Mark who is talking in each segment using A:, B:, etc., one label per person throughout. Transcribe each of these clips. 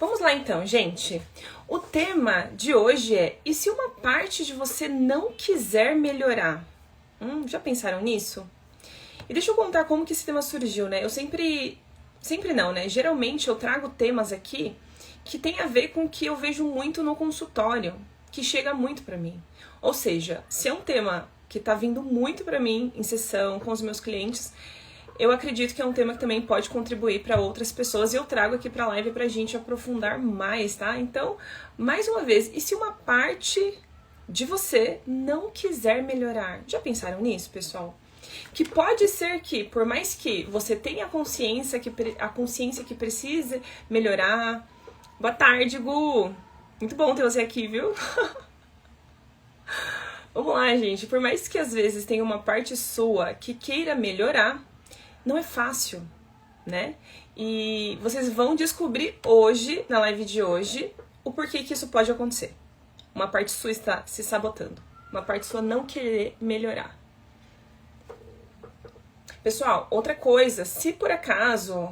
A: Vamos lá então, gente. O tema de hoje é: e se uma parte de você não quiser melhorar? Já pensaram nisso? E deixa eu contar como que esse tema surgiu, né? Eu sempre não, né? Geralmente eu trago temas aqui que tem a ver com o que eu vejo muito no consultório, que chega muito pra mim. Ou seja, se é um tema que tá vindo muito pra mim em sessão com os meus clientes, eu acredito que é um tema que também pode contribuir para outras pessoas e eu trago aqui para a live pra gente aprofundar mais, tá? Então, mais uma vez, e se uma parte de você não quiser melhorar? Já pensaram nisso, pessoal? Que pode ser que, por mais que você tenha a consciência que precise melhorar. Boa tarde, Gu! Muito bom ter você aqui, viu? Vamos lá, gente. Por mais que às vezes tenha uma parte sua que queira melhorar, não é fácil, né? E vocês vão descobrir hoje, na live de hoje, o porquê que isso pode acontecer. Uma parte sua está se sabotando. Uma parte sua não querer melhorar. Pessoal, outra coisa, se por acaso,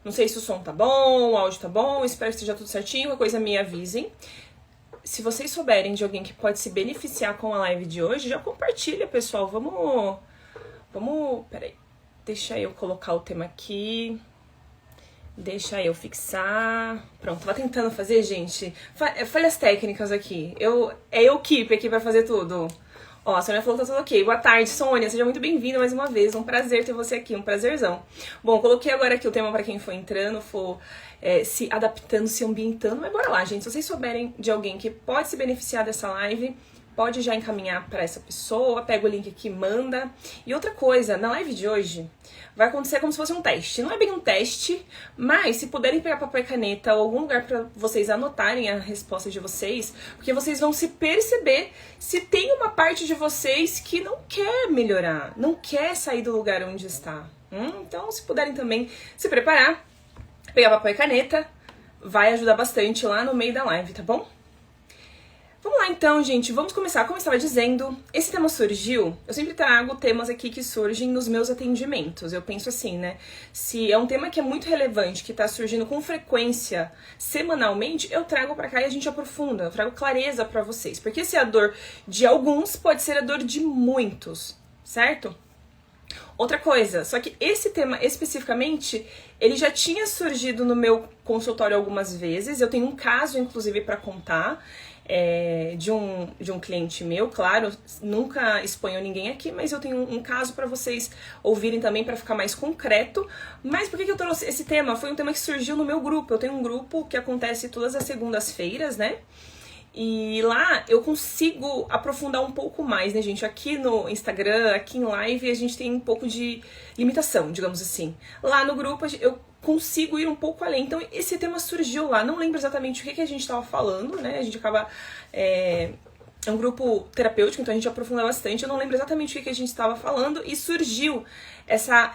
A: não sei se o som tá bom, o áudio tá bom, espero que esteja tudo certinho, qualquer coisa me avisem. Se vocês souberem de alguém que pode se beneficiar com a live de hoje, já compartilha, pessoal. Vamos, peraí. Deixa eu colocar o tema aqui. Deixa eu fixar. Pronto, tava tentando fazer, gente. Falhas técnicas aqui. É eu equipe aqui pra fazer tudo. Ó, a Sônia falou que tá tudo ok. Boa tarde, Sônia. Seja muito bem-vinda mais uma vez. Um prazer ter você aqui, um prazerzão. Bom, coloquei agora aqui o tema pra quem for entrando, for se adaptando, se ambientando. Mas bora lá, gente. Se vocês souberem de alguém que pode se beneficiar dessa live, pode já encaminhar para essa pessoa, pega o link aqui, manda. E outra coisa, na live de hoje vai acontecer como se fosse um teste. Não é bem um teste, mas se puderem pegar papel e caneta ou algum lugar para vocês anotarem a resposta de vocês, porque vocês vão se perceber se tem uma parte de vocês que não quer melhorar, não quer sair do lugar onde está. Então, se puderem também se preparar, pegar papel e caneta, vai ajudar bastante lá no meio da live, tá bom? Vamos lá então, gente, vamos começar. Como eu estava dizendo, esse tema surgiu, eu sempre trago temas aqui que surgem nos meus atendimentos. Eu penso assim, né, se é um tema que é muito relevante, que tá surgindo com frequência, semanalmente, eu trago pra cá e a gente aprofunda, eu trago clareza pra vocês. Porque se é a dor de alguns, pode ser a dor de muitos, certo? Outra coisa, só que esse tema especificamente, ele já tinha surgido no meu consultório algumas vezes, eu tenho um caso, inclusive, pra contar, de um cliente meu, claro, nunca exponho ninguém aqui, mas eu tenho um caso pra vocês ouvirem também pra ficar mais concreto. Mas por que eu trouxe esse tema? Foi um tema que surgiu no meu grupo. Eu tenho um grupo que acontece todas as segundas-feiras, né? E lá eu consigo aprofundar um pouco mais, né, gente? Aqui no Instagram, aqui em live, a gente tem um pouco de limitação, digamos assim. Lá no grupo eu consigo ir um pouco além. Então esse tema surgiu lá, não lembro exatamente o que a gente estava falando, né? A gente acaba... É um grupo terapêutico, então a gente aprofunda bastante. Eu não lembro exatamente o que a gente estava falando e surgiu essa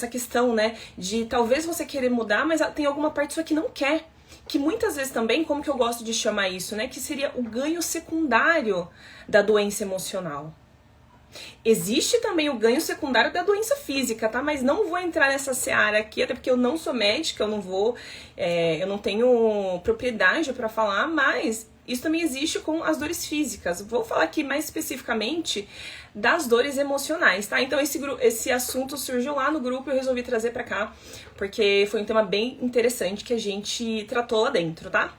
A: questão, né? De talvez você querer mudar, mas tem alguma parte sua que não quer. Que muitas vezes também, como que eu gosto de chamar isso, né? Que seria o ganho secundário da doença emocional. Existe também o ganho secundário da doença física, tá? Mas não vou entrar nessa seara aqui, até porque eu não sou médica, eu não tenho propriedade para falar, mas isso também existe com as dores físicas. Vou falar aqui mais especificamente das dores emocionais, tá? Então esse assunto surgiu lá no grupo e eu resolvi trazer pra cá, porque foi um tema bem interessante que a gente tratou lá dentro, tá?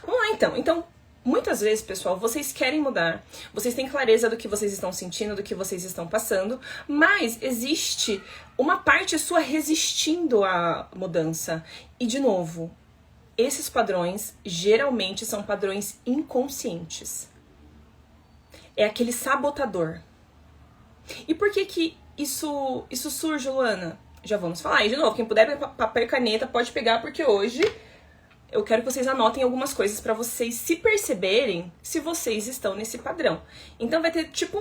A: Vamos lá então. Então, muitas vezes, pessoal, vocês querem mudar, vocês têm clareza do que vocês estão sentindo, do que vocês estão passando, mas existe uma parte sua resistindo à mudança. E, de novo, esses padrões geralmente são padrões inconscientes. É aquele sabotador. E por que isso surge, Luana? Já vamos falar. E, de novo, quem puder papel e caneta pode pegar, porque hoje eu quero que vocês anotem algumas coisas pra vocês se perceberem se vocês estão nesse padrão. Então vai ter tipo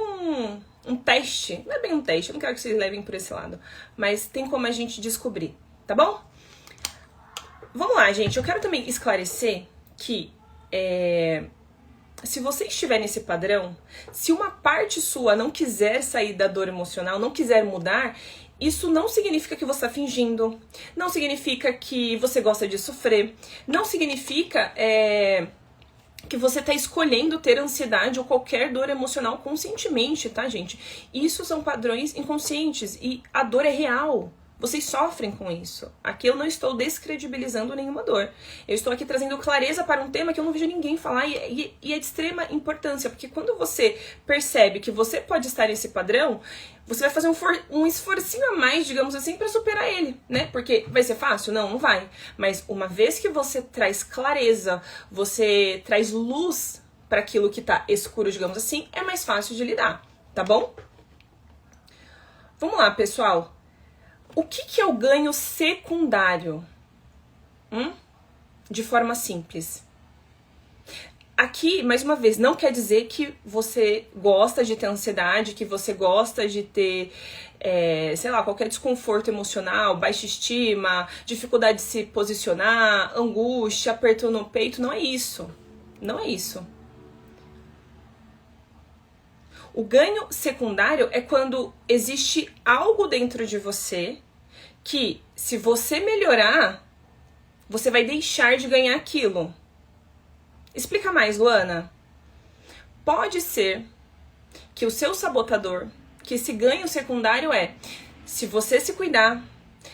A: um teste. Não é bem um teste, eu não quero que vocês levem por esse lado. Mas tem como a gente descobrir, tá bom? Vamos lá, gente. Eu quero também esclarecer que se você estiver nesse padrão, se uma parte sua não quiser sair da dor emocional, não quiser mudar, Isso não significa que você está fingindo, não significa que você gosta de sofrer, não significa que você está escolhendo ter ansiedade ou qualquer dor emocional conscientemente, tá, gente? Isso são padrões inconscientes e a dor é real. Vocês sofrem com isso. Aqui eu não estou descredibilizando nenhuma dor. Eu estou aqui trazendo clareza para um tema que eu não vejo ninguém falar e é de extrema importância, porque quando você percebe que você pode estar nesse padrão, você vai fazer um esforcinho a mais, digamos assim, para superar ele, né? Porque vai ser fácil? Não, não vai. Mas uma vez que você traz clareza, você traz luz para aquilo que tá escuro, digamos assim, é mais fácil de lidar, tá bom? Vamos lá, pessoal. O que é o ganho secundário? De forma simples. Aqui, mais uma vez, não quer dizer que você gosta de ter ansiedade, que você gosta de ter, sei lá, qualquer desconforto emocional, baixa estima, dificuldade de se posicionar, angústia, aperto no peito. Não é isso. Não é isso. O ganho secundário é quando existe algo dentro de você que, se você melhorar, você vai deixar de ganhar aquilo. Explica mais, Luana. Pode ser que o seu sabotador, que esse ganho secundário se você se cuidar,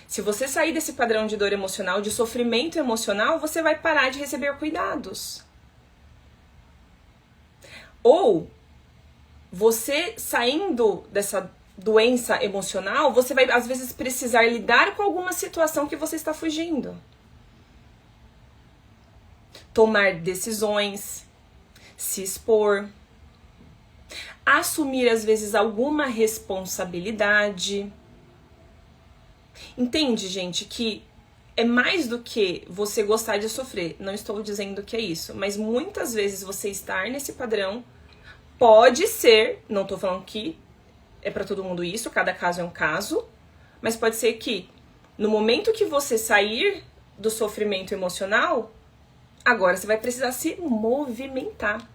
A: se você sair desse padrão de dor emocional, de sofrimento emocional, você vai parar de receber cuidados. Ou você saindo dessa doença emocional, você vai às vezes precisar lidar com alguma situação que você está fugindo. Tomar decisões, se expor, assumir às vezes alguma responsabilidade. Entende, gente, que é mais do que você gostar de sofrer. Não estou dizendo que é isso, mas muitas vezes você estar nesse padrão pode ser, não estou falando que é para todo mundo isso, cada caso é um caso, mas pode ser que no momento que você sair do sofrimento emocional, agora você vai precisar se movimentar.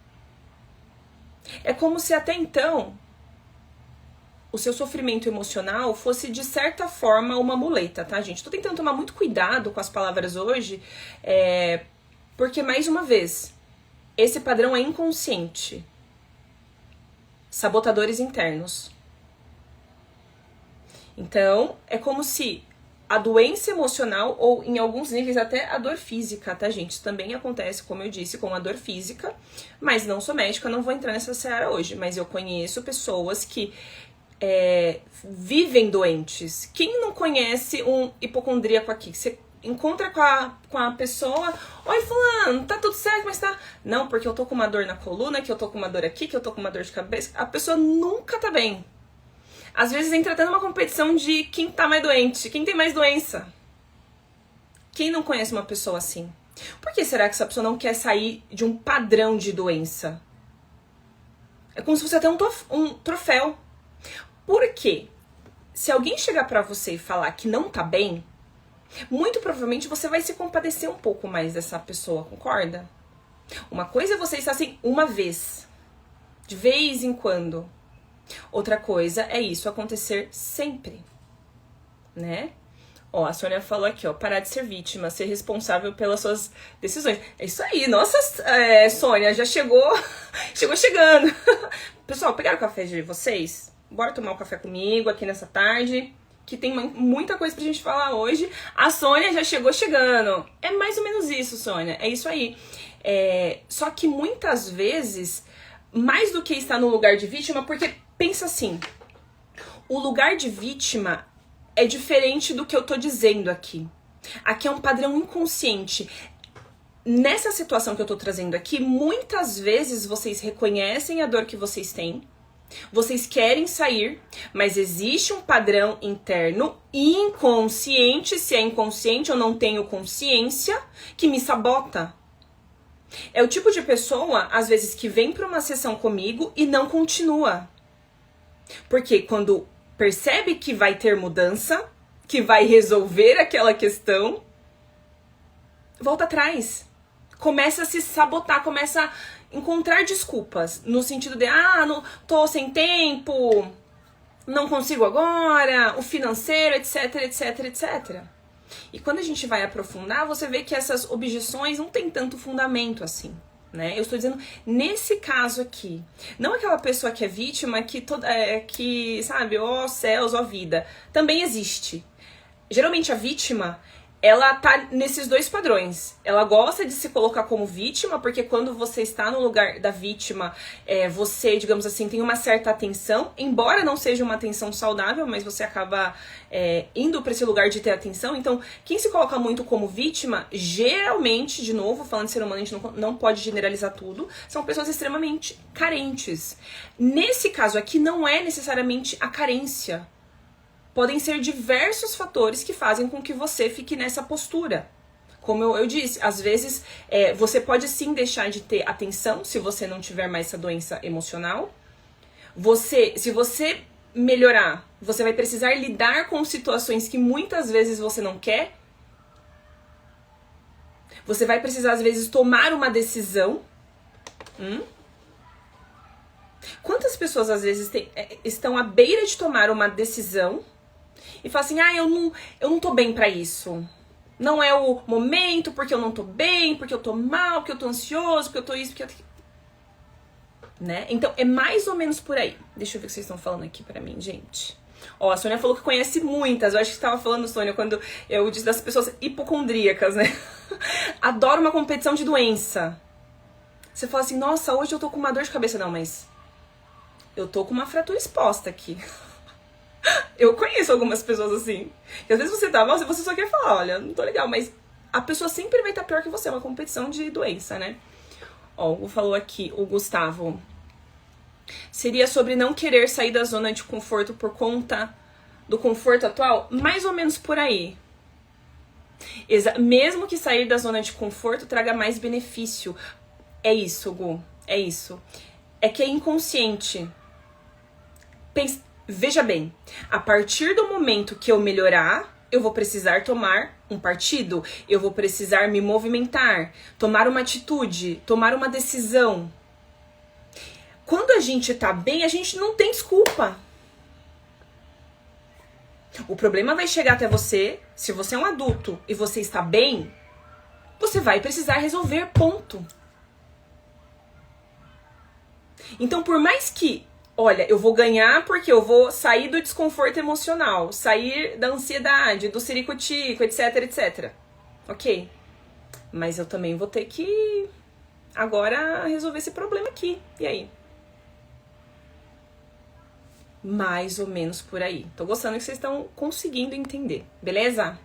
A: É como se até então o seu sofrimento emocional fosse de certa forma uma muleta, tá, gente? Tô tentando tomar muito cuidado com as palavras hoje, porque mais uma vez, esse padrão é inconsciente. Sabotadores internos. Então, é como se a doença emocional, ou em alguns níveis até a dor física, tá, gente? Isso também acontece, como eu disse, com a dor física, mas não sou médica, não vou entrar nessa seara hoje, mas eu conheço pessoas que vivem doentes. Quem não conhece um hipocondríaco aqui? Você encontra com a pessoa, oi fulano, tá tudo certo, mas tá... Não, porque eu tô com uma dor na coluna, que eu tô com uma dor aqui, que eu tô com uma dor de cabeça. A pessoa nunca tá bem. Às vezes entra até numa competição de quem tá mais doente, quem tem mais doença. Quem não conhece uma pessoa assim? Por que será que essa pessoa não quer sair de um padrão de doença? É como se fosse até um troféu. Por quê? Se alguém chegar pra você e falar que não tá bem, muito provavelmente você vai se compadecer um pouco mais dessa pessoa, concorda? Uma coisa é você estar assim uma vez, de vez em quando. Outra coisa é isso acontecer sempre, né? Ó, a Sônia falou aqui, ó, parar de ser vítima, ser responsável pelas suas decisões. É isso aí, nossa, Sônia, já chegou chegando. Pessoal, pegaram o café de vocês? Bora tomar um café comigo aqui nessa tarde, que tem muita coisa pra gente falar hoje. A Sônia já chegou chegando. É mais ou menos isso, Sônia, é isso aí. Só que muitas vezes, mais do que estar no lugar de vítima, porque pensa assim, o lugar de vítima é diferente do que eu tô dizendo aqui. Aqui é um padrão inconsciente. Nessa situação que eu tô trazendo aqui, muitas vezes vocês reconhecem a dor que vocês têm, vocês querem sair, mas existe um padrão interno inconsciente, se é inconsciente eu não tenho consciência, que me sabota. É o tipo de pessoa, às vezes, que vem para uma sessão comigo e não continua. Porque quando percebe que vai ter mudança, que vai resolver aquela questão, volta atrás. Começa a se sabotar, começa a encontrar desculpas. No sentido de, não tô sem tempo, não consigo agora, o financeiro, etc, etc, etc. E quando a gente vai aprofundar, você vê que essas objeções não têm tanto fundamento assim, né? Eu estou dizendo nesse caso aqui, não aquela pessoa que é vítima, que sabe, ó céus, ó vida, também existe. Geralmente a vítima, ela tá nesses dois padrões. Ela gosta de se colocar como vítima, porque quando você está no lugar da vítima, você, digamos assim, tem uma certa atenção, embora não seja uma atenção saudável, mas você acaba indo para esse lugar de ter atenção. Então, quem se coloca muito como vítima, geralmente, de novo, falando de ser humano, a gente não pode generalizar tudo, são pessoas extremamente carentes. Nesse caso aqui, não é necessariamente a carência. Podem ser diversos fatores que fazem com que você fique nessa postura. Como eu disse, às vezes você pode sim deixar de ter atenção se você não tiver mais essa doença emocional. Se você melhorar, você vai precisar lidar com situações que muitas vezes você não quer. Você vai precisar, às vezes, tomar uma decisão. Quantas pessoas, às vezes, estão à beira de tomar uma decisão e falam assim, eu não tô bem pra isso. Não é o momento, porque eu não tô bem, porque eu tô mal, porque eu tô ansioso, porque eu tô isso, porque eu tô... Né? Então, é mais ou menos por aí. Deixa eu ver o que vocês estão falando aqui pra mim, gente. Ó, a Sônia falou que conhece muitas. Eu acho que você tava falando, Sônia, quando eu disse das pessoas hipocondríacas, né? Adoro uma competição de doença. Você fala assim, nossa, hoje eu tô com uma dor de cabeça. Não, mas eu tô com uma fratura exposta aqui. Eu conheço algumas pessoas assim. E às vezes você tá mal, você só quer falar, olha, não tô legal, mas a pessoa sempre vai estar pior que você. É uma competição de doença, né? Ó, o Hugo falou aqui, o Gustavo. Seria sobre não querer sair da zona de conforto por conta do conforto atual? Mais ou menos por aí. Mesmo que sair da zona de conforto traga mais benefício. É isso, Hugo. É isso. É que é inconsciente. Veja bem, a partir do momento que eu melhorar, eu vou precisar tomar um partido, eu vou precisar me movimentar, tomar uma atitude, tomar uma decisão. Quando a gente tá bem, a gente não tem desculpa. O problema vai chegar até você, se você é um adulto e você está bem, você vai precisar resolver, ponto. Então, por mais que olha, eu vou ganhar porque eu vou sair do desconforto emocional, sair da ansiedade, do ciricutico, etc, etc. Ok. Mas eu também vou ter que agora resolver esse problema aqui. E aí? Mais ou menos por aí. Tô gostando que vocês estão conseguindo entender, beleza?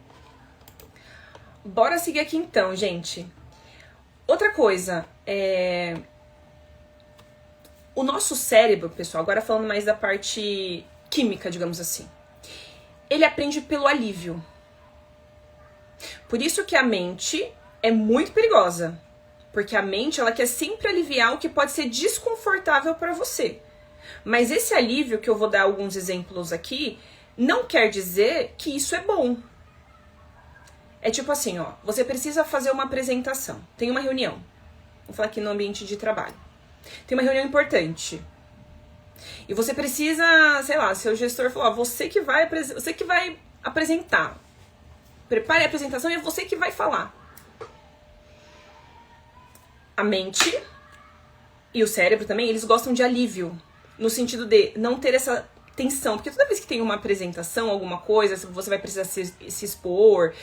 A: Bora seguir aqui então, gente. Outra coisa, o nosso cérebro, pessoal, agora falando mais da parte química, digamos assim, ele aprende pelo alívio. Por isso que a mente é muito perigosa. Porque a mente, ela quer sempre aliviar o que pode ser desconfortável para você. Mas esse alívio, que eu vou dar alguns exemplos aqui, não quer dizer que isso é bom. É tipo assim, ó, você precisa fazer uma apresentação, tem uma reunião. Vou falar aqui no ambiente de trabalho. Tem uma reunião importante. E você precisa, sei lá, seu gestor falou, ó, você que vai apresentar. Prepare a apresentação e é você que vai falar. A mente e o cérebro também, eles gostam de alívio. No sentido de não ter essa tensão. Porque toda vez que tem uma apresentação, alguma coisa, você vai precisar se expor,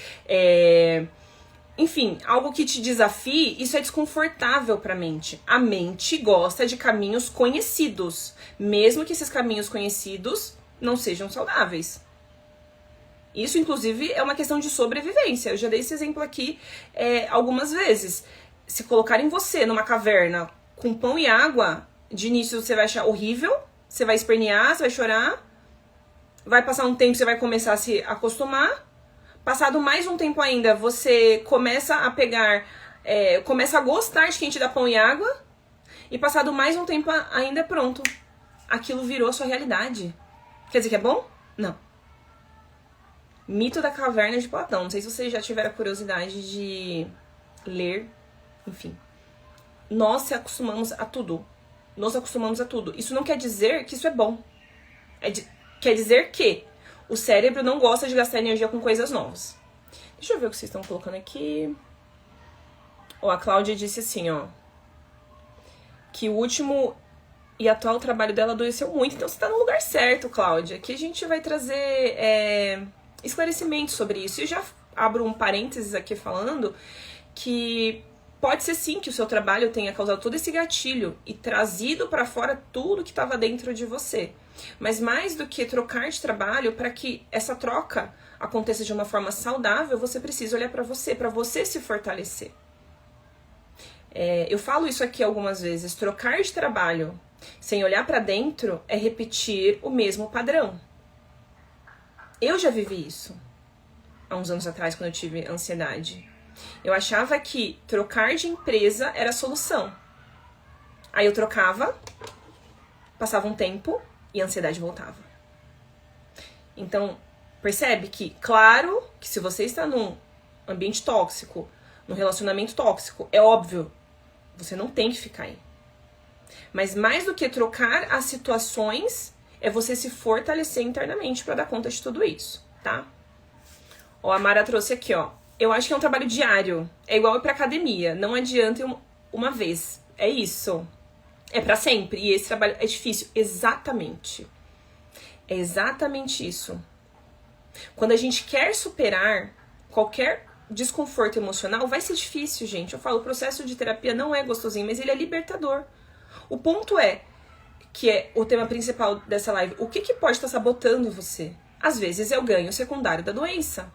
A: enfim, algo que te desafie, isso é desconfortável para a mente. A mente gosta de caminhos conhecidos, mesmo que esses caminhos conhecidos não sejam saudáveis. Isso, inclusive, é uma questão de sobrevivência. Eu já dei esse exemplo aqui algumas vezes. Se colocarem você numa caverna com pão e água, de início você vai achar horrível, você vai espernear, você vai chorar, vai passar um tempo, você vai começar a se acostumar. Passado mais um tempo ainda, você começa a pegar, começa a gostar de quem te dá pão e água, e passado mais um tempo ainda, pronto, aquilo virou a sua realidade. Quer dizer que é bom? Não. Mito da Caverna de Platão. Não sei se vocês já tiveram a curiosidade de ler, enfim. Nós se acostumamos a tudo. Nos acostumamos a tudo. Isso não quer dizer que isso é bom. Quer dizer que o cérebro não gosta de gastar energia com coisas novas. Deixa eu ver o que vocês estão colocando aqui. Ó, a Cláudia disse assim, ó, que o último e atual trabalho dela adoeceu muito. Então você tá no lugar certo, Cláudia. Aqui a gente vai trazer esclarecimentos sobre isso. E já abro um parênteses aqui falando que pode ser sim que o seu trabalho tenha causado todo esse gatilho e trazido para fora tudo que estava dentro de você. Mas mais do que trocar de trabalho, para que essa troca aconteça de uma forma saudável, você precisa olhar para você se fortalecer. Eu falo isso aqui algumas vezes, trocar de trabalho sem olhar para dentro é repetir o mesmo padrão. Eu já vivi isso há uns anos atrás, quando eu tive ansiedade. Eu achava que trocar de empresa era a solução. Aí eu trocava, passava um tempo e a ansiedade voltava. Então, percebe que, claro, que se você está num ambiente tóxico, num relacionamento tóxico, é óbvio, você não tem que ficar aí. Mas mais do que trocar as situações, é você se fortalecer internamente para dar conta de tudo isso, tá? Ó, a Mara trouxe aqui, ó. Eu acho que é um trabalho diário. É igual ir pra academia. Não adianta uma vez. É isso. É pra sempre. E esse trabalho é difícil. Exatamente. É exatamente isso. Quando a gente quer superar qualquer desconforto emocional, vai ser difícil, gente. Eu falo, o processo de terapia não é gostosinho, mas ele é libertador. O ponto que é o tema principal dessa live, o que pode estar sabotando você? Às vezes é o ganho secundário da doença.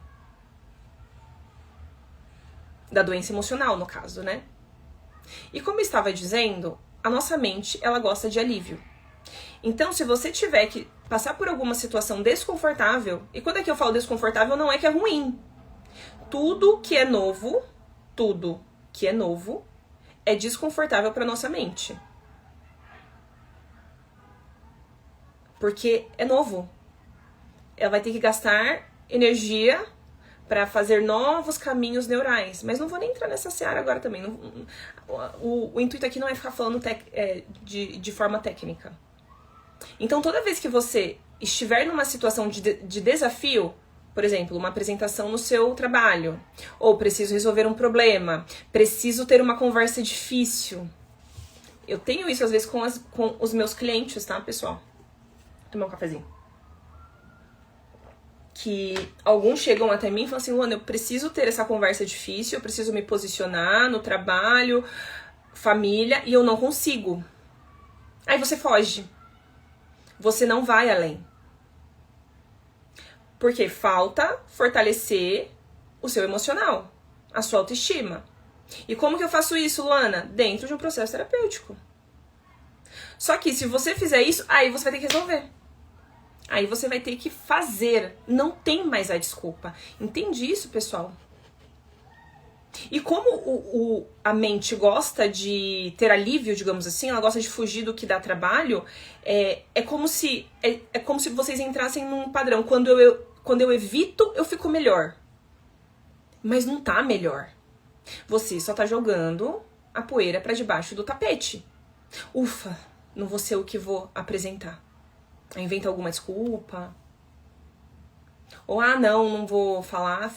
A: Da doença emocional, no caso, né? E como eu estava dizendo, a nossa mente, ela gosta de alívio. Então, se você tiver que passar por alguma situação desconfortável, e quando é que eu falo desconfortável, não é que é ruim. Tudo que é novo é desconfortável para nossa mente. Porque é novo. Ela vai ter que gastar energia para fazer novos caminhos neurais. Mas não vou nem entrar nessa seara agora também. O intuito aqui não é ficar falando de forma técnica. Então, toda vez que você estiver numa situação de desafio, por exemplo, uma apresentação no seu trabalho, ou preciso resolver um problema, preciso ter uma conversa difícil. Eu tenho isso às vezes com os meus clientes, tá, pessoal? Vou tomar um cafezinho. Que alguns chegam até mim e falam assim, Luana, eu preciso ter essa conversa difícil, eu preciso me posicionar no trabalho, família, e eu não consigo. Aí você foge. Você não vai além. Porque falta fortalecer o seu emocional, a sua autoestima. E como que eu faço isso, Luana? Dentro de um processo terapêutico. Só que se você fizer isso, aí você vai ter que resolver. Aí você vai ter que fazer. Não tem mais a desculpa. Entende isso, pessoal? E como a mente gosta de ter alívio, digamos assim, ela gosta de fugir do que dá trabalho, é como se vocês entrassem num padrão. Quando eu evito, eu fico melhor. Mas não tá melhor. Você só tá jogando a poeira pra debaixo do tapete. Ufa, não vou ser o que vou apresentar. Inventa alguma desculpa. Ou, não vou falar.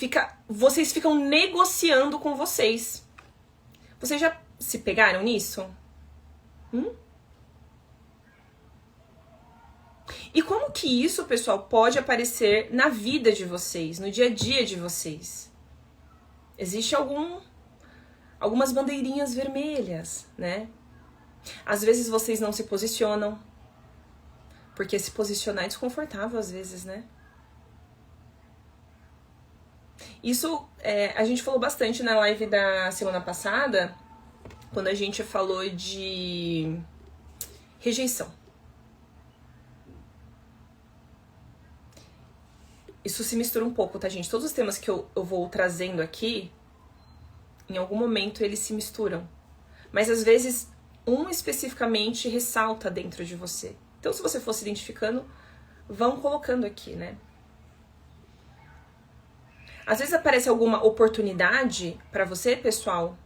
A: Vocês ficam negociando com vocês. Vocês já se pegaram nisso? E como que isso, pessoal, pode aparecer na vida de vocês, no dia a dia de vocês? Existe algumas bandeirinhas vermelhas, né? Às vezes vocês não se posicionam, porque se posicionar é desconfortável às vezes, né? Isso a gente falou bastante na live da semana passada, quando a gente falou de rejeição. Isso se mistura um pouco, tá, gente? Todos os temas que eu vou trazendo aqui, em algum momento eles se misturam. Mas às vezes um especificamente ressalta dentro de você. Então, se você for se identificando, vão colocando aqui, né? Às vezes aparece alguma oportunidade pra você, pessoal.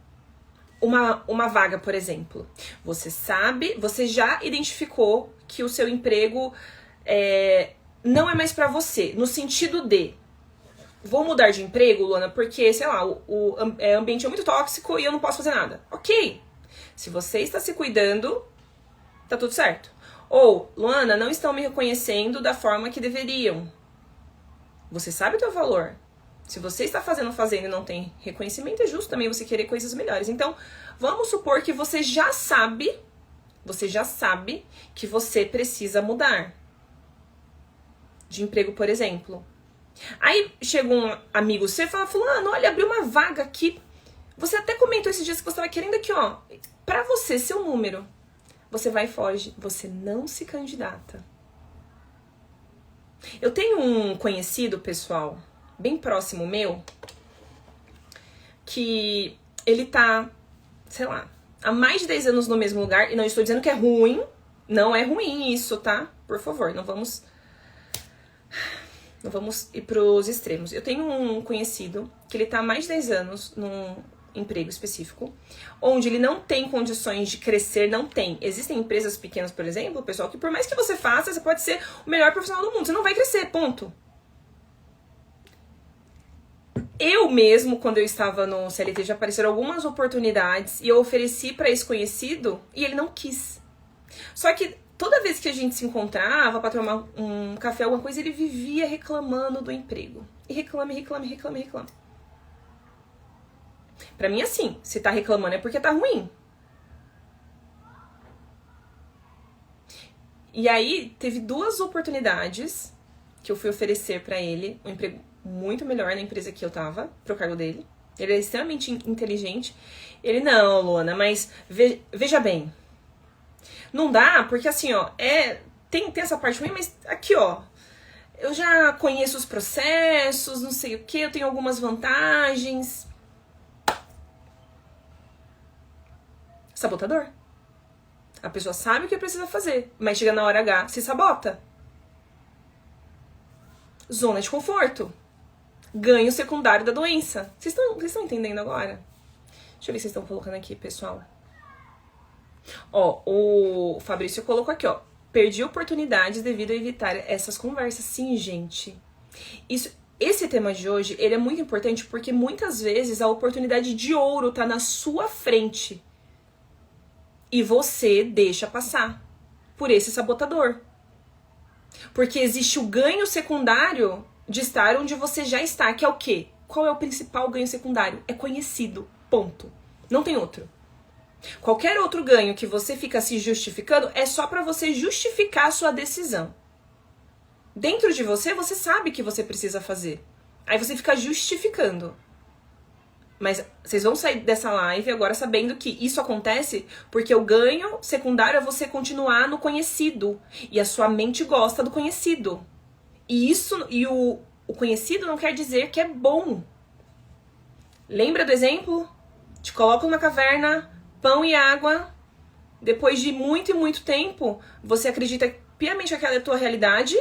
A: Uma vaga, por exemplo. Você já identificou que o seu emprego não é mais pra você, no sentido de vou mudar de emprego, Luana, porque, sei lá, o ambiente é muito tóxico e eu não posso fazer nada. Ok. Se você está se cuidando, tá tudo certo. Ou, Luana, não estão me reconhecendo da forma que deveriam. Você sabe o teu valor. Se você está fazendo e não tem reconhecimento, é justo também você querer coisas melhores. Então, vamos supor que você já sabe que você precisa mudar de emprego, por exemplo. Aí chega um amigo seu e fala, fulano, olha, abriu uma vaga aqui. Você até comentou esses dias que você estava querendo aqui, ó. Pra você, seu número. Você vai e foge. Você não se candidata. Eu tenho um conhecido, pessoal, bem próximo meu, que ele tá, sei lá, há mais de 10 anos no mesmo lugar. E não estou dizendo que é ruim. Não é ruim isso, tá? Por favor, não vamos ir pros extremos. Eu tenho um conhecido que ele tá há mais de 10 anos num emprego específico, onde ele não tem condições de crescer, não tem. Existem empresas pequenas, por exemplo, pessoal, que por mais que você faça, você pode ser o melhor profissional do mundo. Você não vai crescer, ponto. Eu mesmo, quando eu estava no CLT, já apareceram algumas oportunidades e eu ofereci para esse conhecido e ele não quis. Só que toda vez que a gente se encontrava pra tomar um café, alguma coisa, ele vivia reclamando do emprego. E reclama. Pra mim, assim, se tá reclamando é porque tá ruim. E aí, teve 2 oportunidades que eu fui oferecer pra ele, um emprego muito melhor na empresa que eu tava, pro cargo dele. Ele é extremamente inteligente. Ele, não, Luana, mas veja bem. Não dá, porque assim, ó, tem essa parte ruim, mas aqui, ó, eu já conheço os processos, não sei o que, eu tenho algumas vantagens. Sabotador. A pessoa sabe o que precisa fazer, mas chega na hora H, se sabota. Zona de conforto. Ganho secundário da doença. Vocês estão entendendo agora? Deixa eu ver se vocês estão colocando aqui, pessoal. Ó, o Fabrício colocou aqui, ó. Perdi oportunidades devido a evitar essas conversas. Sim, gente. Esse tema de hoje, ele é muito importante porque muitas vezes a oportunidade de ouro tá na sua frente. E você deixa passar por esse sabotador. Porque existe o ganho secundário de estar onde você já está, que é o quê? Qual é o principal ganho secundário? É conhecido, ponto. Não tem outro. Qualquer outro ganho que você fica se justificando é só pra você justificar a sua decisão. Dentro de você, você sabe que você precisa fazer. Aí você fica justificando. Mas vocês vão sair dessa live agora sabendo que isso acontece porque o ganho secundário é você continuar no conhecido. E a sua mente gosta do conhecido. E o conhecido não quer dizer que é bom. Lembra do exemplo? Te colocam na caverna, pão e água. Depois de muito e muito tempo, você acredita piamente que aquela é a tua realidade.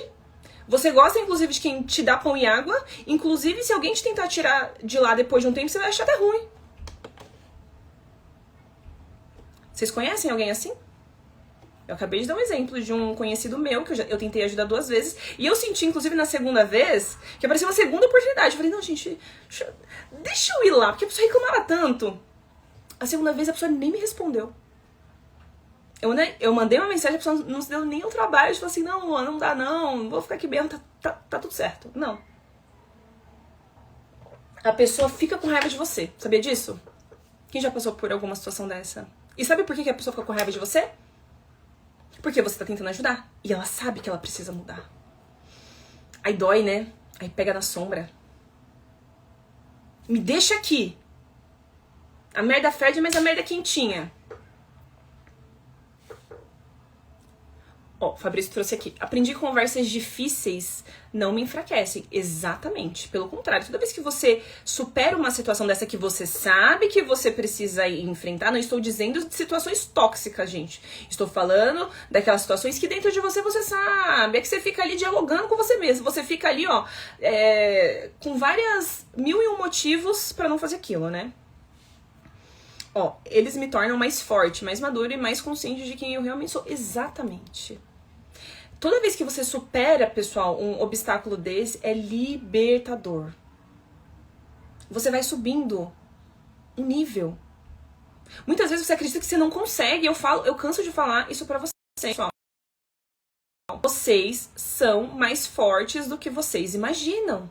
A: Você gosta, inclusive, de quem te dá pão e água. Inclusive, se alguém te tentar tirar de lá depois de um tempo, você vai achar até ruim. Vocês conhecem alguém assim? Eu acabei de dar um exemplo de um conhecido meu, que eu tentei ajudar 2 vezes. E eu senti, inclusive, na segunda vez, que apareceu uma segunda oportunidade. Eu falei, não, gente, deixa eu ir lá, porque a pessoa reclamava tanto. A segunda vez, a pessoa nem me respondeu. Eu mandei uma mensagem, a pessoa não se deu nem o trabalho de falar assim, não, Luana, não dá não, vou ficar aqui mesmo, tá tudo certo. Não. A pessoa fica com raiva de você, sabia disso? Quem já passou por alguma situação dessa? E sabe por que a pessoa fica com raiva de você? Porque você tá tentando ajudar. E ela sabe que ela precisa mudar. Aí dói, né? Aí pega na sombra. Me deixa aqui. A merda fede, mas a merda é quentinha. Ó, Fabrício trouxe aqui. Aprendi que conversas difíceis não me enfraquecem. Exatamente. Pelo contrário, toda vez que você supera uma situação dessa que você sabe que você precisa enfrentar, não estou dizendo de situações tóxicas, gente. Estou falando daquelas situações que dentro de você sabe. É que você fica ali dialogando com você mesmo. Você fica ali, ó, com várias 1001 motivos pra não fazer aquilo, né? Ó, eles me tornam mais forte, mais madura e mais consciente de quem eu realmente sou. Exatamente. Toda vez que você supera, pessoal, um obstáculo desse, é libertador. Você vai subindo um nível. Muitas vezes você acredita que você não consegue. Eu canso de falar isso pra vocês, pessoal. Vocês são mais fortes do que vocês imaginam.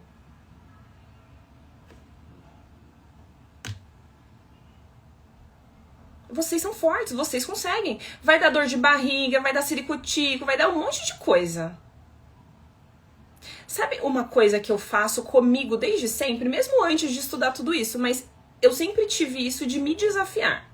A: Vocês são fortes, vocês conseguem. Vai dar dor de barriga, vai dar ciricutico, vai dar um monte de coisa. Sabe uma coisa que eu faço comigo desde sempre, mesmo antes de estudar tudo isso, mas eu sempre tive isso de me desafiar.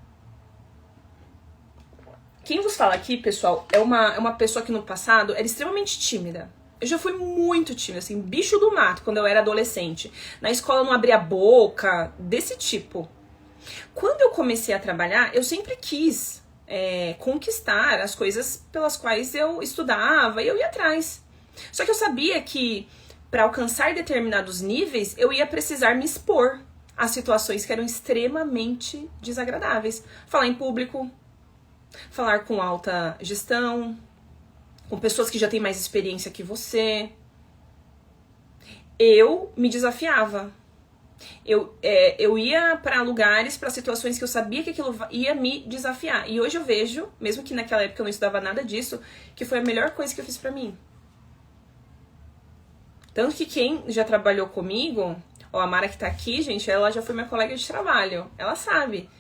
A: Quem vos fala aqui, pessoal, é uma pessoa que no passado era extremamente tímida. Eu já fui muito tímida, assim, bicho do mato, quando eu era adolescente. Na escola eu não abria a boca, desse tipo. Quando eu comecei a trabalhar, eu sempre quis conquistar as coisas pelas quais eu estudava e eu ia atrás. Só que eu sabia que para alcançar determinados níveis, eu ia precisar me expor a situações que eram extremamente desagradáveis. Falar em público, falar com alta gestão, com pessoas que já têm mais experiência que você. Eu me desafiava. Eu ia para lugares, para situações que eu sabia que aquilo ia me desafiar. E hoje eu vejo, mesmo que naquela época eu não estudava nada disso, que foi a melhor coisa que eu fiz pra mim. Tanto que quem já trabalhou comigo, ó, a Mara que tá aqui, gente, ela já foi minha colega de trabalho. Ela sabe.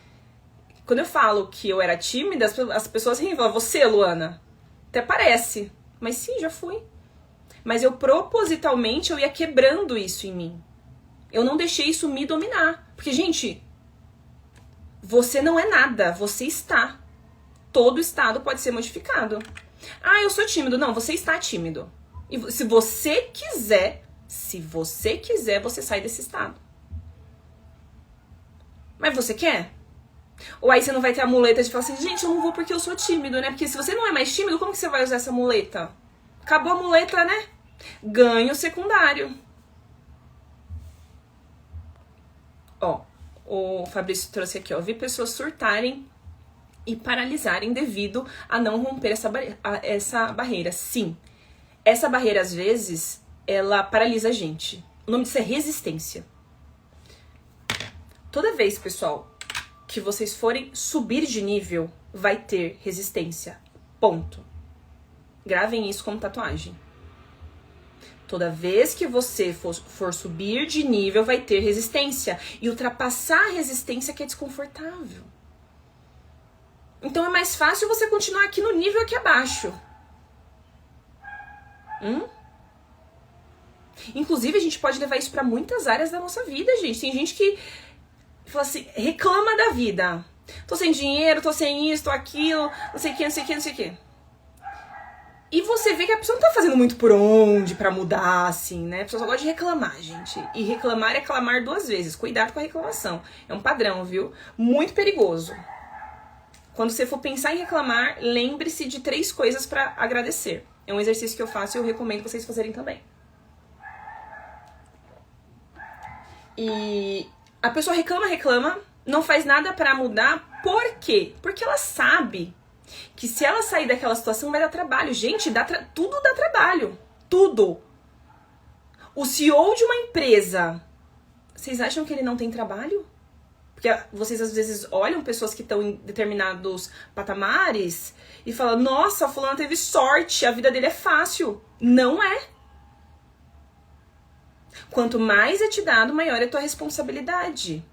A: Quando eu falo que eu era tímida, as pessoas riem e falam, você, Luana? Até parece. Mas sim, já fui. Mas eu propositalmente eu ia quebrando isso em mim. Eu não deixei isso me dominar. Porque, gente, você não é nada, você está. Todo estado pode ser modificado. Ah, eu sou tímido. Não, você está tímido. E se você quiser, você sai desse estado. Mas você quer? Ou aí você não vai ter a muleta de falar assim, gente, eu não vou porque eu sou tímido, né? Porque se você não é mais tímido, como que você vai usar essa muleta? Acabou a muleta, né? Ganho secundário. Ó, o Fabrício trouxe aqui, ó. Vi pessoas surtarem e paralisarem devido a não romper essa barreira. Sim, essa barreira, às vezes, ela paralisa a gente. O nome disso é resistência. Toda vez, pessoal, que vocês forem subir de nível, vai ter resistência. Ponto. Gravem isso como tatuagem. Toda vez que você for subir de nível, vai ter resistência. E ultrapassar a resistência que é desconfortável. Então é mais fácil você continuar aqui no nível aqui abaixo. Inclusive, a gente pode levar isso para muitas áreas da nossa vida, gente. Tem gente que fala assim, reclama da vida. Tô sem dinheiro, tô sem isso, tô aquilo, não sei o que, não sei o que, não sei o que. E você vê que a pessoa não tá fazendo muito por onde pra mudar, assim, né? A pessoa só gosta de reclamar, gente. E reclamar é clamar 2 vezes. Cuidado com a reclamação. É um padrão, viu? Muito perigoso. Quando você for pensar em reclamar, lembre-se de 3 coisas pra agradecer. É um exercício que eu faço e eu recomendo vocês fazerem também. E a pessoa reclama, não faz nada pra mudar. Por quê? Porque ela sabe que se ela sair daquela situação vai dar trabalho. Gente, tudo dá trabalho. Tudo. O CEO de uma empresa, vocês acham que ele não tem trabalho? Porque vocês às vezes olham pessoas que estão em determinados patamares e falam, nossa, fulano teve sorte, a vida dele é fácil. Não é. Quanto mais é te dado, maior é a tua responsabilidade.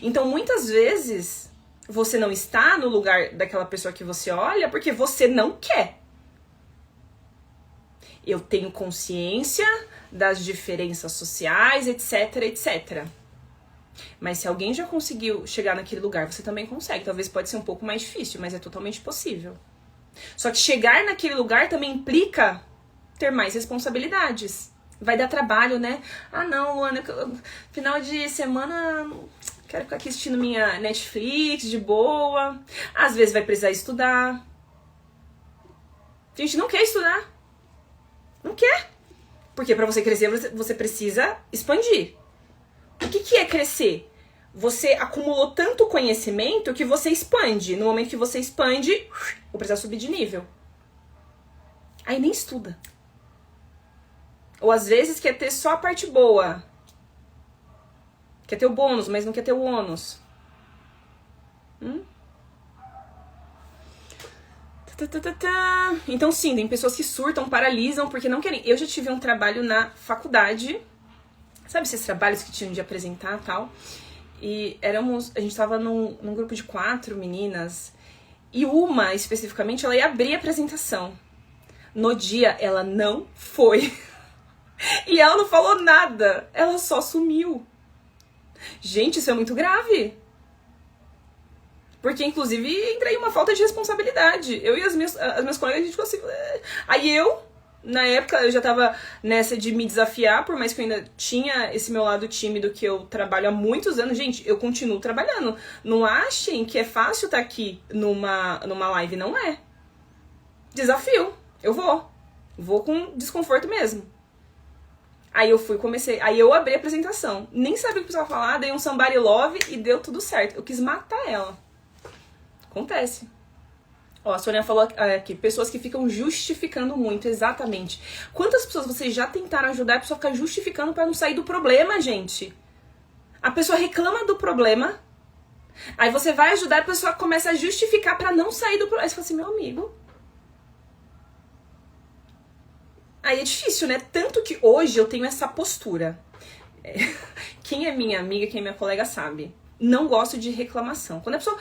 A: Então, muitas vezes, você não está no lugar daquela pessoa que você olha porque você não quer. Eu tenho consciência das diferenças sociais, etc, etc. Mas se alguém já conseguiu chegar naquele lugar, você também consegue. Talvez pode ser um pouco mais difícil, mas é totalmente possível. Só que chegar naquele lugar também implica ter mais responsabilidades. Vai dar trabalho, né? Ah, não, Luana, final de semana quero ficar aqui assistindo minha Netflix de boa. Às vezes vai precisar estudar. A gente não quer estudar. Não quer. Porque pra você crescer, você precisa expandir. O que é crescer? Você acumulou tanto conhecimento que você expande. No momento que você expande, vou precisar subir de nível. Aí nem estuda. Ou às vezes quer ter só a parte boa. Quer ter o bônus, mas não quer ter o ônus. Então sim, tem pessoas que surtam, paralisam, porque não querem. Eu já tive um trabalho na faculdade. Sabe esses trabalhos que tinham de apresentar e tal? E a gente tava num grupo de 4 meninas. E uma, especificamente, ela ia abrir a apresentação. No dia, ela não foi. E ela não falou nada. Ela só sumiu. Gente, isso é muito grave. Porque, inclusive, entrei em uma falta de responsabilidade. Eu e as minhas colegas, a gente ficou assim... Aí na época, eu já tava nessa de me desafiar, por mais que eu ainda tinha esse meu lado tímido que eu trabalho há muitos anos. Gente, eu continuo trabalhando. Não achem que é fácil estar aqui numa live. Não é. Desafio. Eu vou. Vou com desconforto mesmo. Aí aí eu abri a apresentação. Nem sabia o que precisava falar, dei um somebody love e deu tudo certo. Eu quis matar ela. Acontece. Ó, a Sônia falou aqui, pessoas que ficam justificando muito, exatamente. Quantas pessoas vocês já tentaram ajudar a pessoa a ficar justificando pra não sair do problema, gente? A pessoa reclama do problema, aí você vai ajudar, a pessoa começa a justificar pra não sair do problema. Aí você fala assim, meu amigo... Aí é difícil, né? Tanto que hoje eu tenho essa postura. Quem é minha amiga, quem é minha colega sabe. Não gosto de reclamação. Quando a pessoa...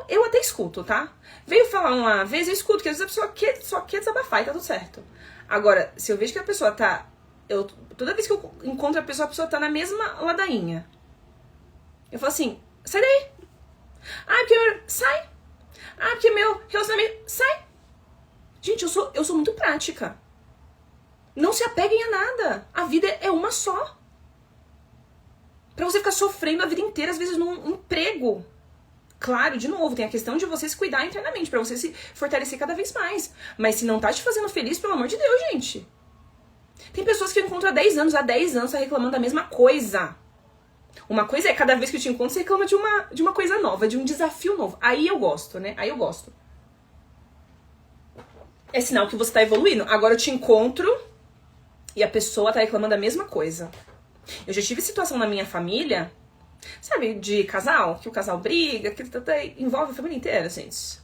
A: Eu até escuto, tá? Veio falar uma vez, eu escuto, que às vezes a pessoa só quer desabafar e tá tudo certo. Agora, se eu vejo que a pessoa tá... toda vez que eu encontro a pessoa tá na mesma ladainha. Eu falo assim, sai daí. Ah, porque sai. Ah, porque meu relacionamento... Sai. Gente, eu sou muito prática. Não se apeguem a nada. A vida é uma só. Pra você ficar sofrendo a vida inteira, às vezes, num emprego. Claro, de novo, tem a questão de você se cuidar internamente, pra você se fortalecer cada vez mais. Mas se não tá te fazendo feliz, pelo amor de Deus, gente. Tem pessoas que eu encontro há 10 anos, tá reclamando da mesma coisa. Uma coisa é, cada vez que eu te encontro, você reclama de uma coisa nova, de um desafio novo. Aí eu gosto, né? Aí eu gosto. É sinal que você tá evoluindo. Agora eu te encontro e a pessoa tá reclamando da mesma coisa. Eu já tive situação na minha família, sabe, de casal, que o casal briga, que envolve a família inteira, gente.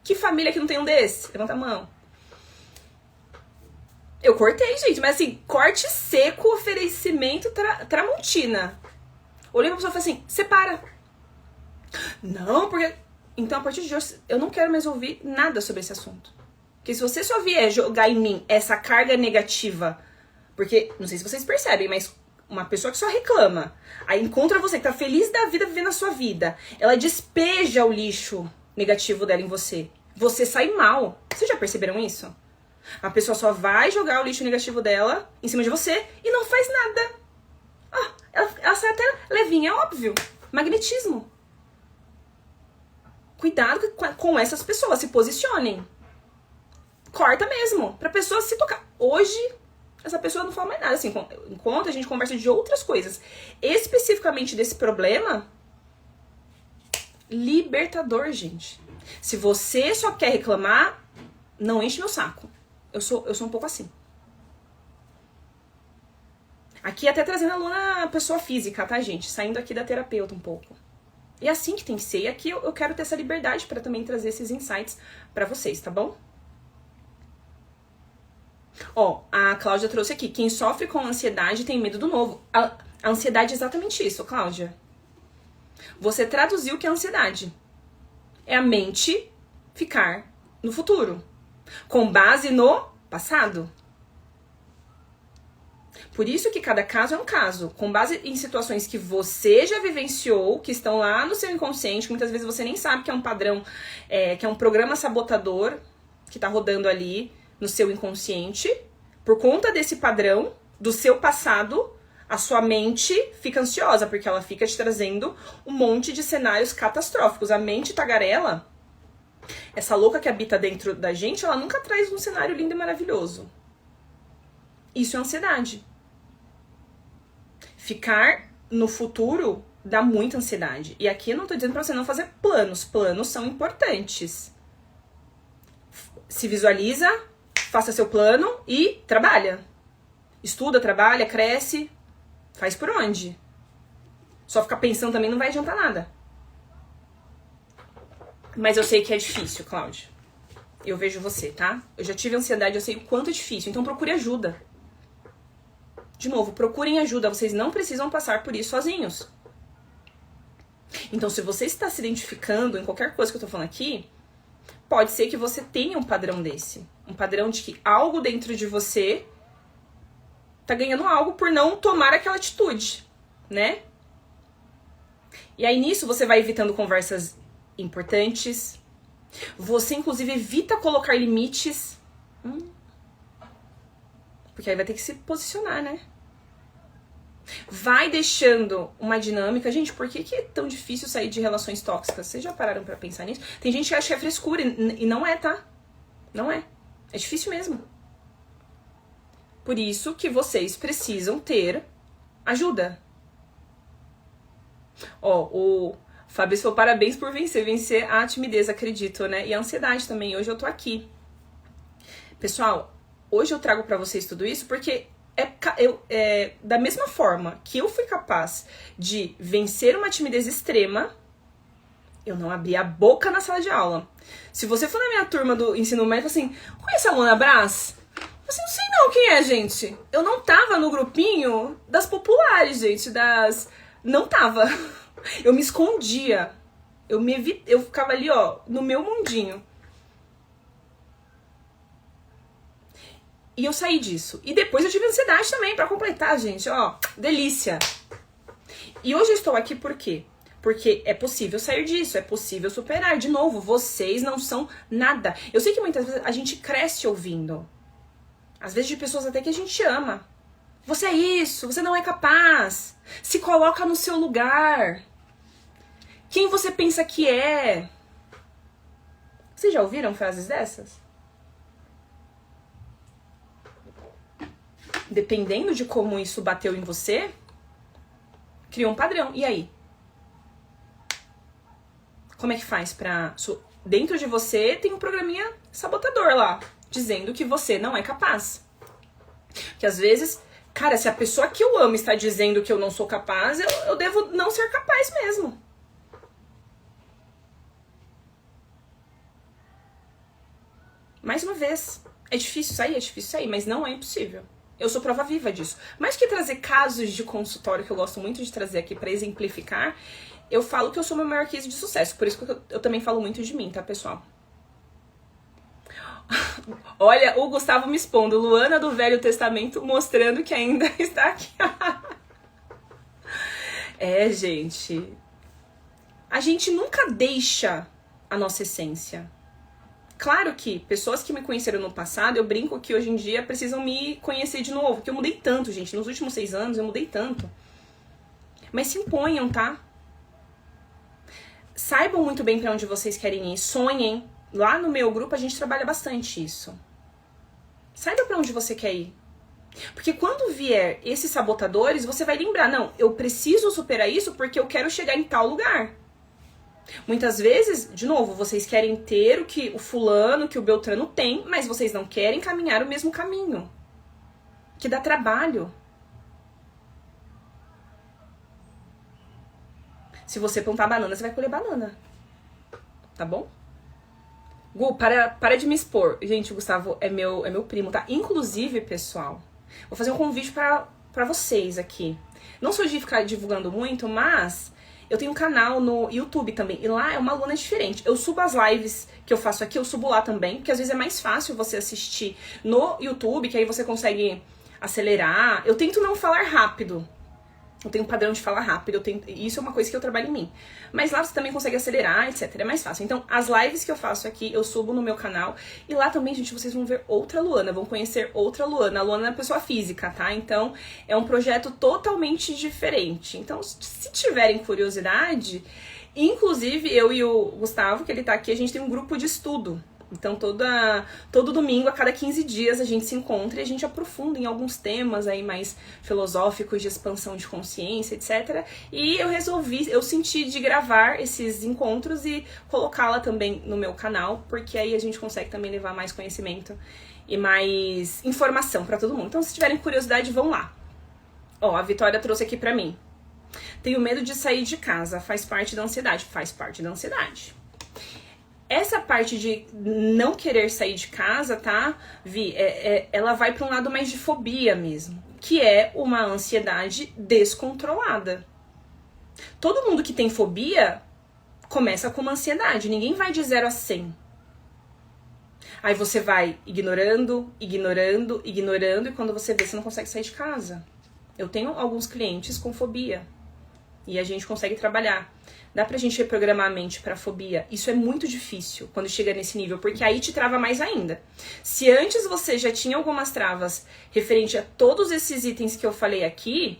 A: Que família que não tem um desse? Levanta a mão. Eu cortei, gente, mas assim, corte seco, oferecimento Tramontina. Olhei pra pessoa e falei assim, separa. Não, porque... Então, a partir de hoje, eu não quero mais ouvir nada sobre esse assunto. Porque se você só vier jogar em mim essa carga negativa, porque, não sei se vocês percebem, mas uma pessoa que só reclama, aí encontra você que tá feliz da vida vivendo a sua vida, ela despeja o lixo negativo dela em você. Você sai mal. Vocês já perceberam isso? A pessoa só vai jogar o lixo negativo dela em cima de você e não faz nada. Ah, ela sai até levinha, é óbvio. Magnetismo. Cuidado com essas pessoas, se posicionem. Corta mesmo, pra pessoa se tocar. Hoje, essa pessoa não fala mais nada. Assim, enquanto a gente conversa de outras coisas, especificamente desse problema, libertador, gente. Se você só quer reclamar, não enche meu saco. Eu sou um pouco assim. Aqui até trazendo a aluna pessoa física, tá, gente? Saindo aqui da terapeuta um pouco. E é assim que tem que ser. E aqui eu quero ter essa liberdade pra também trazer esses insights pra vocês, tá bom? Ó, a Cláudia trouxe aqui. Quem sofre com ansiedade tem medo do novo. A ansiedade é exatamente isso, Cláudia. Você traduziu o que é ansiedade. É a mente ficar no futuro, com base no passado. Por isso que cada caso é um caso, com base em situações que você já vivenciou, que estão lá no seu inconsciente, que muitas vezes você nem sabe que é um padrão, que é um programa sabotador que tá rodando ali no seu inconsciente. Por conta desse padrão, do seu passado, a sua mente fica ansiosa, porque ela fica te trazendo um monte de cenários catastróficos. A mente tagarela, essa louca que habita dentro da gente, ela nunca traz um cenário lindo e maravilhoso. Isso é ansiedade. Ficar no futuro dá muita ansiedade. E aqui eu não tô dizendo pra você não fazer planos. Planos são importantes. Se visualiza, faça seu plano e trabalha. Estuda, trabalha, cresce. Faz por onde? Só ficar pensando também não vai adiantar nada. Mas eu sei que é difícil, Cláudia. Eu vejo você, tá? Eu já tive ansiedade, eu sei o quanto é difícil. Então procure ajuda. De novo, procurem ajuda. Vocês não precisam passar por isso sozinhos. Então, se você está se identificando em qualquer coisa que eu tô falando aqui, pode ser que você tenha um padrão desse. Um padrão de que algo dentro de você tá ganhando algo por não tomar aquela atitude, né? E aí, nisso, você vai evitando conversas importantes. Você, inclusive, evita colocar limites. Porque aí vai ter que se posicionar, né? Vai deixando uma dinâmica. Gente, por que é tão difícil sair de relações tóxicas? Vocês já pararam pra pensar nisso? Tem gente que acha que é frescura e não é, tá? Não é. É difícil mesmo. Por isso que vocês precisam ter ajuda. Ó, o Fabrício falou, parabéns por vencer. Vencer a timidez, acredito, né? E a ansiedade também. Hoje eu tô aqui. Pessoal, hoje eu trago pra vocês tudo isso porque da mesma forma que eu fui capaz de vencer uma timidez extrema, eu não abri a boca na sala de aula. Se você for na minha turma do ensino médio, assim, conhece a Luana Brás? Assim, não sei não quem é, gente. Eu não tava no grupinho das populares, gente, não tava. Eu me escondia. Eu ficava ali, ó, no meu mundinho. E eu saí disso. E depois eu tive ansiedade também, pra completar, gente. Ó, delícia. E hoje eu estou aqui por quê? Porque é possível sair disso, é possível superar. De novo, vocês não são nada. Eu sei que muitas vezes a gente cresce ouvindo. Às vezes de pessoas até que a gente ama. Você é isso, você não é capaz. Se coloca no seu lugar. Quem você pensa que é? Vocês já ouviram frases dessas? Dependendo de como isso bateu em você, criou um padrão. E aí? Como é que faz pra... Dentro de você tem um programinha sabotador lá, dizendo que você não é capaz. Que às vezes, cara, se a pessoa que eu amo está dizendo que eu não sou capaz, eu devo não ser capaz mesmo. Mais uma vez, é difícil sair, mas não é impossível. Eu sou prova viva disso. Mais que trazer casos de consultório, que eu gosto muito de trazer aqui pra exemplificar, eu falo que eu sou meu maior case de sucesso. Por isso que eu também falo muito de mim, tá, pessoal? Olha, o Gustavo me expondo. Luana do Velho Testamento mostrando que ainda está aqui. É, gente. A gente nunca deixa a nossa essência. Claro que pessoas que me conheceram no passado, eu brinco que hoje em dia precisam me conhecer de novo. Porque eu mudei tanto, gente. Nos últimos 6 anos eu mudei tanto. Mas se imponham, tá? Saibam muito bem pra onde vocês querem ir. Sonhem. Lá no meu grupo a gente trabalha bastante isso. Saiba pra onde você quer ir. Porque quando vier esses sabotadores, você vai lembrar, não, eu preciso superar isso porque eu quero chegar em tal lugar. Muitas vezes, de novo, vocês querem ter o que o fulano, que o Beltrano tem, mas vocês não querem caminhar o mesmo caminho. Que dá trabalho. Se você plantar banana, você vai colher banana. Tá bom? Gu, para de me expor. Gente, o Gustavo é meu primo, tá? Inclusive, pessoal, vou fazer um convite pra vocês aqui. Não sou de ficar divulgando muito, mas eu tenho um canal no YouTube também. E lá é uma Luana diferente. Eu subo as lives que eu faço aqui, eu subo lá também. Porque às vezes é mais fácil você assistir no YouTube, que aí você consegue acelerar. Eu tento não falar rápido. Eu tenho um padrão de falar rápido, isso é uma coisa que eu trabalho em mim. Mas lá você também consegue acelerar, etc. É mais fácil. Então, as lives que eu faço aqui, eu subo no meu canal. E lá também, gente, vocês vão ver outra Luana, vão conhecer outra Luana. A Luana é pessoa física, tá? Então, é um projeto totalmente diferente. Então, se tiverem curiosidade, inclusive eu e o Gustavo, que ele tá aqui, a gente tem um grupo de estudo. Então, todo domingo, a cada 15 dias, a gente se encontra e a gente aprofunda em alguns temas aí mais filosóficos de expansão de consciência, etc. E eu senti de gravar esses encontros e colocá-la também no meu canal, porque aí a gente consegue também levar mais conhecimento e mais informação pra todo mundo. Então, se tiverem curiosidade, vão lá. Ó, a Vitória trouxe aqui pra mim. Tenho medo de sair de casa, faz parte da ansiedade. Faz parte da ansiedade. Essa parte de não querer sair de casa, tá, Vi, ela vai para um lado mais de fobia mesmo, que é uma ansiedade descontrolada. Todo mundo que tem fobia começa com uma ansiedade, ninguém vai de 0 a 100. Aí você vai ignorando, ignorando, ignorando, e quando você vê, você não consegue sair de casa. Eu tenho alguns clientes com fobia, e a gente consegue trabalhar. Dá pra gente reprogramar a mente pra fobia. Isso é muito difícil quando chega nesse nível, porque aí te trava mais ainda. Se antes você já tinha algumas travas referente a todos esses itens que eu falei aqui,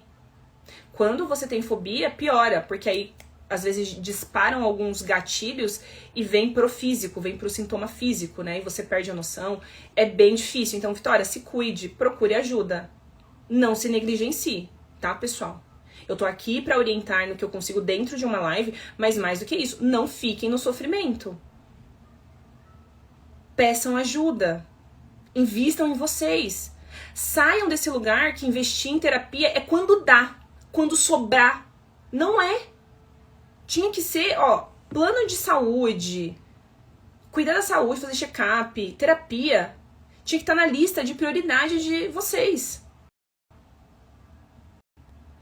A: quando você tem fobia, piora, porque aí às vezes disparam alguns gatilhos e vem pro físico, vem pro sintoma físico, né? E você perde a noção. É bem difícil. Então, Vitória, se cuide, procure ajuda. Não se negligencie, tá, pessoal? Eu tô aqui pra orientar no que eu consigo dentro de uma live, mas mais do que isso, não fiquem no sofrimento. Peçam ajuda. Invistam em vocês. Saiam desse lugar que investir em terapia é quando dá, quando sobrar. Não é. Tinha que ser, ó, plano de saúde, cuidar da saúde, fazer check-up, terapia. Tinha que estar na lista de prioridade de vocês.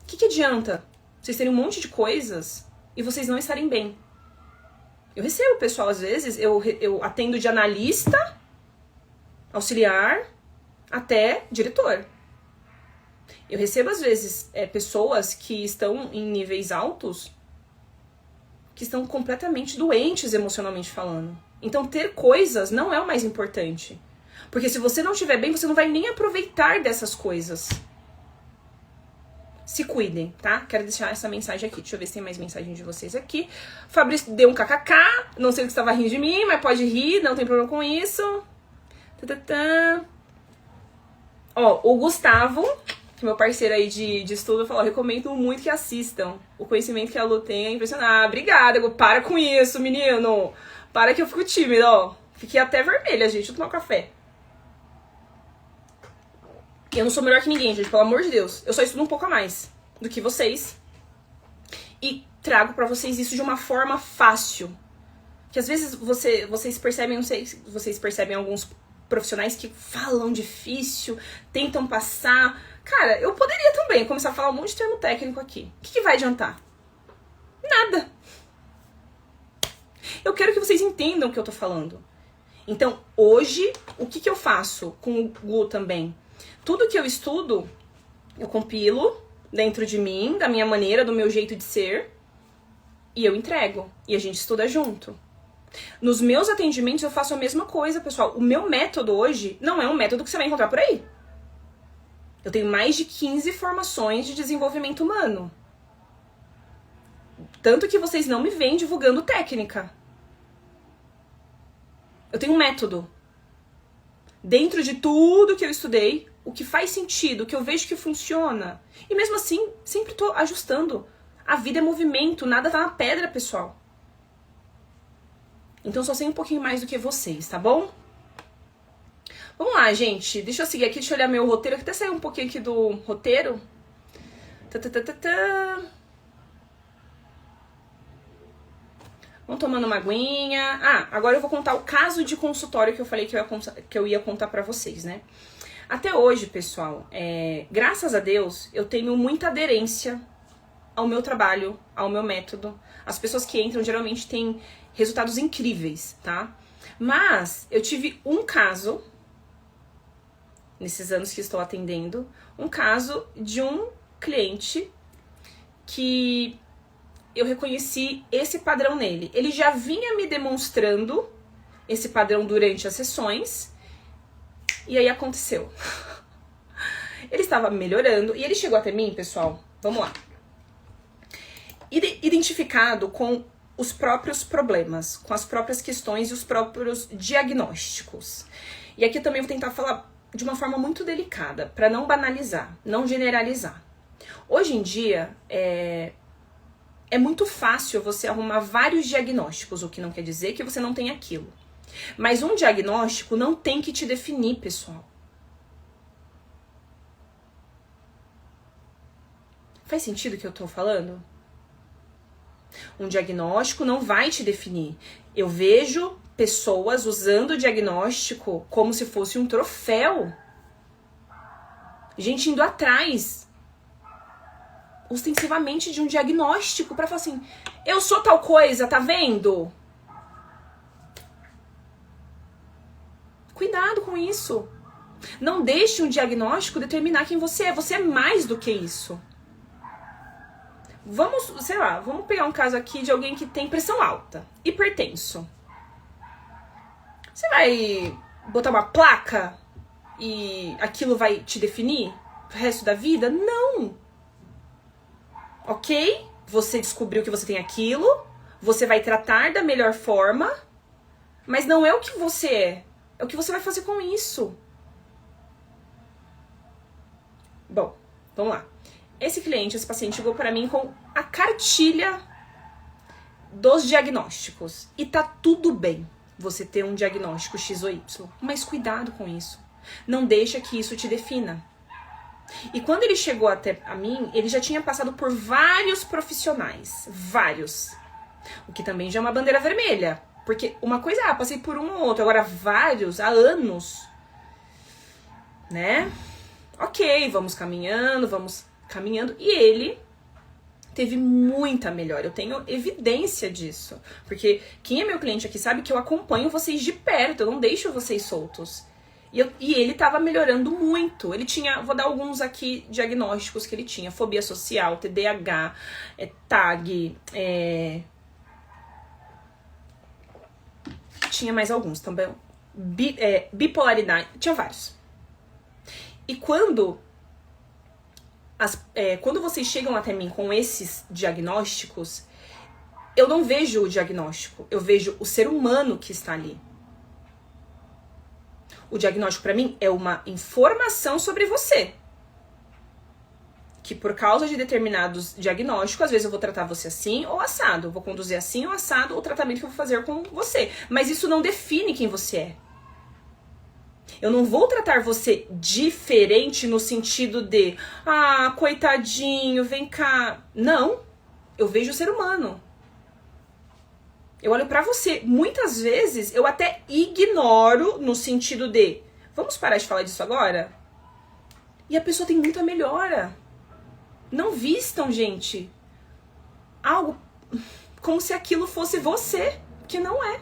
A: O que adianta vocês terem um monte de coisas e vocês não estarem bem? Eu recebo pessoal, às vezes, eu atendo de analista, auxiliar, até diretor. Eu recebo, às vezes, pessoas que estão em níveis altos, que estão completamente doentes emocionalmente falando. Então, ter coisas não é o mais importante. Porque se você não estiver bem, você não vai nem aproveitar dessas coisas. Se cuidem, tá? Quero deixar essa mensagem aqui. Deixa eu ver se tem mais mensagem de vocês aqui. Fabrício deu um kkk. Não sei que você estava rindo de mim, mas pode rir, não tem problema com isso. Ó, o Gustavo, que é meu parceiro aí de estudo, falou: recomendo muito que assistam. O conhecimento que a Lu tem é impressionante. Ah, obrigada, para com isso, menino. Para que eu fico tímida, ó. Fiquei até vermelha, gente. Deixa eu tomar um café. Eu não sou melhor que ninguém, gente, pelo amor de Deus. Eu só estudo um pouco a mais do que vocês. E trago pra vocês isso de uma forma fácil. Que às vezes vocês percebem, não sei se vocês percebem alguns profissionais que falam difícil, tentam passar. Cara, eu poderia também começar a falar um monte de termo técnico aqui. O que vai adiantar? Nada. Eu quero que vocês entendam o que eu tô falando. Então, hoje, o que eu faço com o Gu também? Tudo que eu estudo, eu compilo dentro de mim, da minha maneira, do meu jeito de ser, e eu entrego. E a gente estuda junto. Nos meus atendimentos eu faço a mesma coisa, pessoal. O meu método hoje não é um método que você vai encontrar por aí. Eu tenho mais de 15 formações de desenvolvimento humano. Tanto que vocês não me veem divulgando técnica. Eu tenho um método. Dentro de tudo que eu estudei, o que faz sentido, o que eu vejo que funciona. E mesmo assim, sempre tô ajustando. A vida é movimento, nada tá na pedra, pessoal. Então só sei um pouquinho mais do que vocês, tá bom? Vamos lá, gente. Deixa eu seguir aqui, deixa eu olhar meu roteiro. Até sair um pouquinho aqui do roteiro. Vamos tomando uma aguinha. Ah, agora eu vou contar o caso de consultório que eu falei que eu ia contar pra vocês, né? Até hoje, pessoal, graças a Deus, eu tenho muita aderência ao meu trabalho, ao meu método. As pessoas que entram geralmente têm resultados incríveis, tá? Mas eu tive um caso, nesses anos que estou atendendo, um caso de um cliente que eu reconheci esse padrão nele. Ele já vinha me demonstrando esse padrão durante as sessões, e aí aconteceu. Ele estava melhorando, e ele chegou até mim, pessoal, vamos lá. Identificado com os próprios problemas, com as próprias questões e os próprios diagnósticos. E aqui também vou tentar falar de uma forma muito delicada, para não banalizar, não generalizar. Hoje em dia, é muito fácil você arrumar vários diagnósticos, o que não quer dizer que você não tem aquilo. Mas um diagnóstico não tem que te definir, pessoal. Faz sentido o que eu tô falando? Um diagnóstico não vai te definir. Eu vejo pessoas usando o diagnóstico como se fosse um troféu. Gente indo atrás ostensivamente de um diagnóstico pra falar assim, eu sou tal coisa, tá vendo? Cuidado com isso. Não deixe um diagnóstico determinar quem você é. Você é mais do que isso. Vamos, sei lá, vamos pegar um caso aqui de alguém que tem pressão alta, hipertenso. Você vai botar uma placa e aquilo vai te definir pro resto da vida? Não. Ok? Você descobriu que você tem aquilo, você vai tratar da melhor forma, mas não é o que você é. É o que você vai fazer com isso. Bom, vamos lá. Esse cliente, esse paciente chegou para mim com a cartilha dos diagnósticos. E tá tudo bem você ter um diagnóstico X ou Y. Mas cuidado com isso. Não deixa que isso te defina. E quando ele chegou até a mim, ele já tinha passado por vários profissionais. Vários. O que também já é uma bandeira vermelha. Porque uma coisa é, passei por um ou outro. Agora vários, há anos. Né? Ok, vamos caminhando. E ele teve muita melhora. Eu tenho evidência disso. Porque quem é meu cliente aqui sabe que eu acompanho vocês de perto. Eu não deixo vocês soltos. E ele tava melhorando muito. Ele tinha, vou dar alguns aqui diagnósticos que ele tinha. Fobia social, TDAH, TAG, tinha mais alguns também. Bipolaridade, tinha vários. E quando vocês chegam até mim com esses diagnósticos, eu não vejo o diagnóstico, eu vejo o ser humano que está ali. O diagnóstico para mim é uma informação sobre você. Que por causa de determinados diagnósticos, às vezes eu vou tratar você assim ou assado. Eu vou conduzir assim ou assado o tratamento que eu vou fazer com você. Mas isso não define quem você é. Eu não vou tratar você diferente no sentido de, coitadinho, vem cá. Não, eu vejo o ser humano. Eu olho pra você. Muitas vezes eu até ignoro no sentido de, vamos parar de falar disso agora? E a pessoa tem muita melhora. Não vistam, gente, algo como se aquilo fosse você, que não é.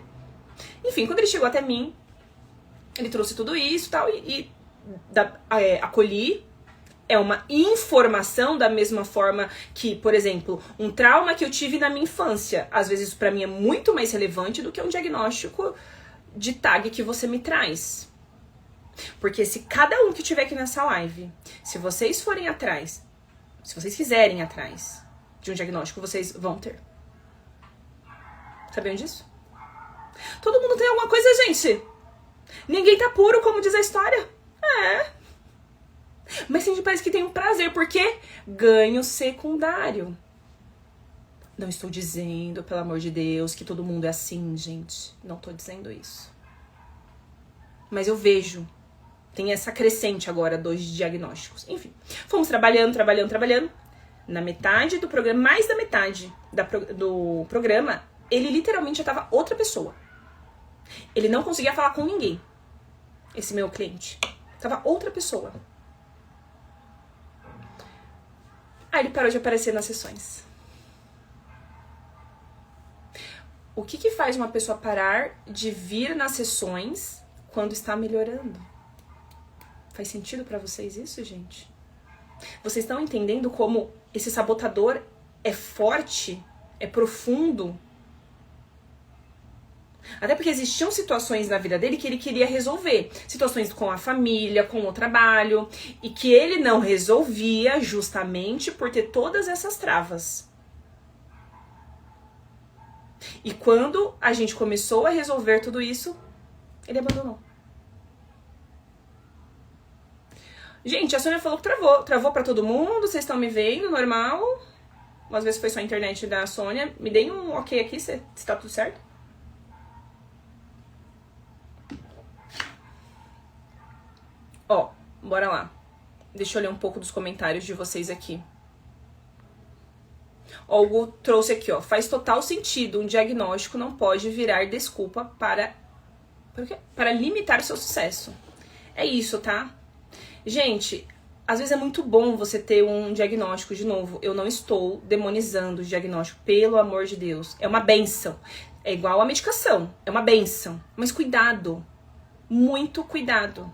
A: Enfim, quando ele chegou até mim, ele trouxe tudo isso tal, e acolhi. É uma informação da mesma forma que, por exemplo, um trauma que eu tive na minha infância. Às vezes isso pra mim é muito mais relevante do que um diagnóstico de tag que você me traz. Porque se cada um que estiver aqui nessa live, se vocês forem atrás, se vocês quiserem atrás de um diagnóstico, vocês vão ter. Sabiam disso? Todo mundo tem alguma coisa, gente. Ninguém tá puro, como diz a história. Mas tem gente que parece que tem um prazer, porque ganho secundário. Não estou dizendo, pelo amor de Deus, que todo mundo é assim, gente. Não tô dizendo isso. Mas eu vejo. Tem essa crescente agora dos diagnósticos. Enfim, fomos trabalhando. Na metade do programa, mais da metade do programa, ele literalmente já tava outra pessoa. Ele não conseguia falar com ninguém. Esse meu cliente. Tava outra pessoa. Aí ele parou de aparecer nas sessões. O que faz uma pessoa parar de vir nas sessões quando está melhorando? Faz sentido pra vocês isso, gente? Vocês estão entendendo como esse sabotador é forte, é profundo? Até porque existiam situações na vida dele que ele queria resolver. Situações com a família, com o trabalho. E que ele não resolvia justamente por ter todas essas travas. E quando a gente começou a resolver tudo isso, ele abandonou. Gente, a Sônia falou que travou. Travou pra todo mundo, vocês estão me vendo, normal. Às vezes foi só a internet da Sônia. Me deem um ok aqui, se tá tudo certo. Ó, bora lá. Deixa eu ler um pouco dos comentários de vocês aqui. Ó, o Hugo trouxe aqui, ó. Faz total sentido. Um diagnóstico não pode virar desculpa para limitar o seu sucesso. É isso, tá? Gente, às vezes é muito bom você ter um diagnóstico. De novo, eu não estou demonizando o diagnóstico, pelo amor de Deus. É uma bênção. É igual a medicação. É uma bênção. Mas cuidado. Muito cuidado.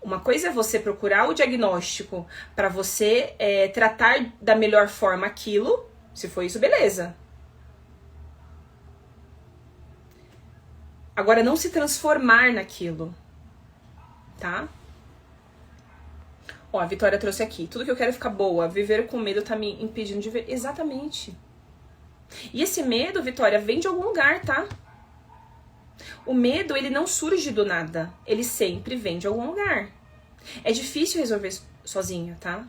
A: Uma coisa é você procurar o diagnóstico para você tratar da melhor forma aquilo. Se for isso, beleza. Agora, não se transformar naquilo, tá? Ó, a Vitória trouxe aqui. Tudo que eu quero é ficar boa. Viver com medo tá me impedindo de ver. Exatamente. E esse medo, Vitória, vem de algum lugar, tá? O medo, ele não surge do nada. Ele sempre vem de algum lugar. É difícil resolver sozinha, tá?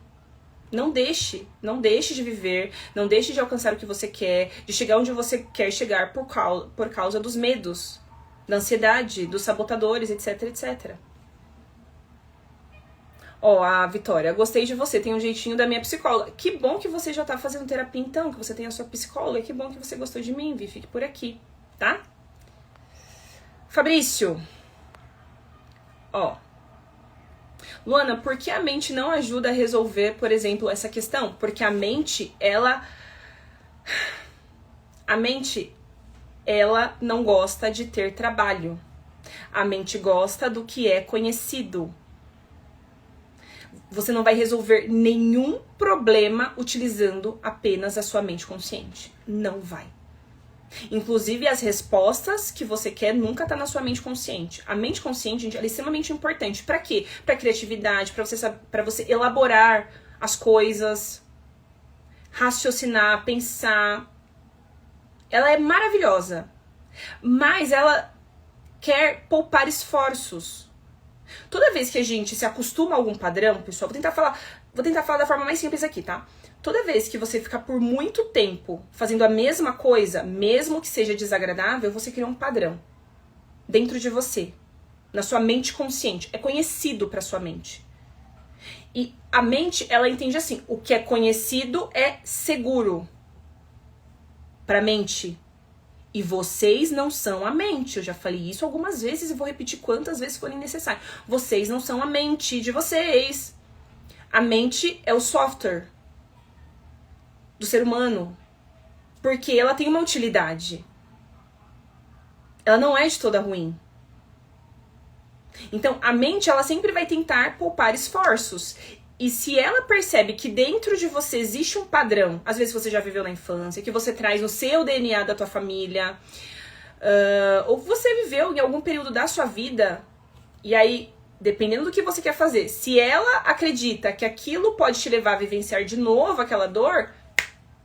A: Não deixe de viver, não deixe de alcançar o que você quer, de chegar onde você quer chegar por causa dos medos, da ansiedade, dos sabotadores, etc, etc. Ó, a Vitória, gostei de você, tem um jeitinho da minha psicóloga. Que bom que você já tá fazendo terapia então, que você tem a sua psicóloga. Que bom que você gostou de mim, Vi, fique por aqui, tá? Fabrício. Ó. Luana, por que a mente não ajuda a resolver, por exemplo, essa questão? Porque a mente, ela não gosta de ter trabalho. A mente gosta do que é conhecido. Você não vai resolver nenhum problema utilizando apenas a sua mente consciente. Não vai. Inclusive, as respostas que você quer nunca tá na sua mente consciente. A mente consciente, gente, ela é extremamente importante. Pra quê? Pra criatividade, pra você elaborar as coisas, raciocinar, pensar. Ela é maravilhosa. Mas ela quer poupar esforços. Toda vez que a gente se acostuma a algum padrão, pessoal, vou tentar falar da forma mais simples aqui, tá? Toda vez que você ficar por muito tempo fazendo a mesma coisa, mesmo que seja desagradável, você cria um padrão dentro de você, na sua mente consciente. É conhecido pra sua mente. E a mente, ela entende assim, o que é conhecido é seguro pra mente. E vocês não são a mente. Eu já falei isso algumas vezes e vou repetir quantas vezes forem necessário. Vocês não são a mente de vocês. A mente é o software do ser humano. Porque ela tem uma utilidade. Ela não é de toda ruim. Então, a mente, ela sempre vai tentar poupar esforços. E se ela percebe que dentro de você existe um padrão, às vezes você já viveu na infância, que você traz no seu DNA da tua família, ou você viveu em algum período da sua vida, e aí, dependendo do que você quer fazer, se ela acredita que aquilo pode te levar a vivenciar de novo aquela dor,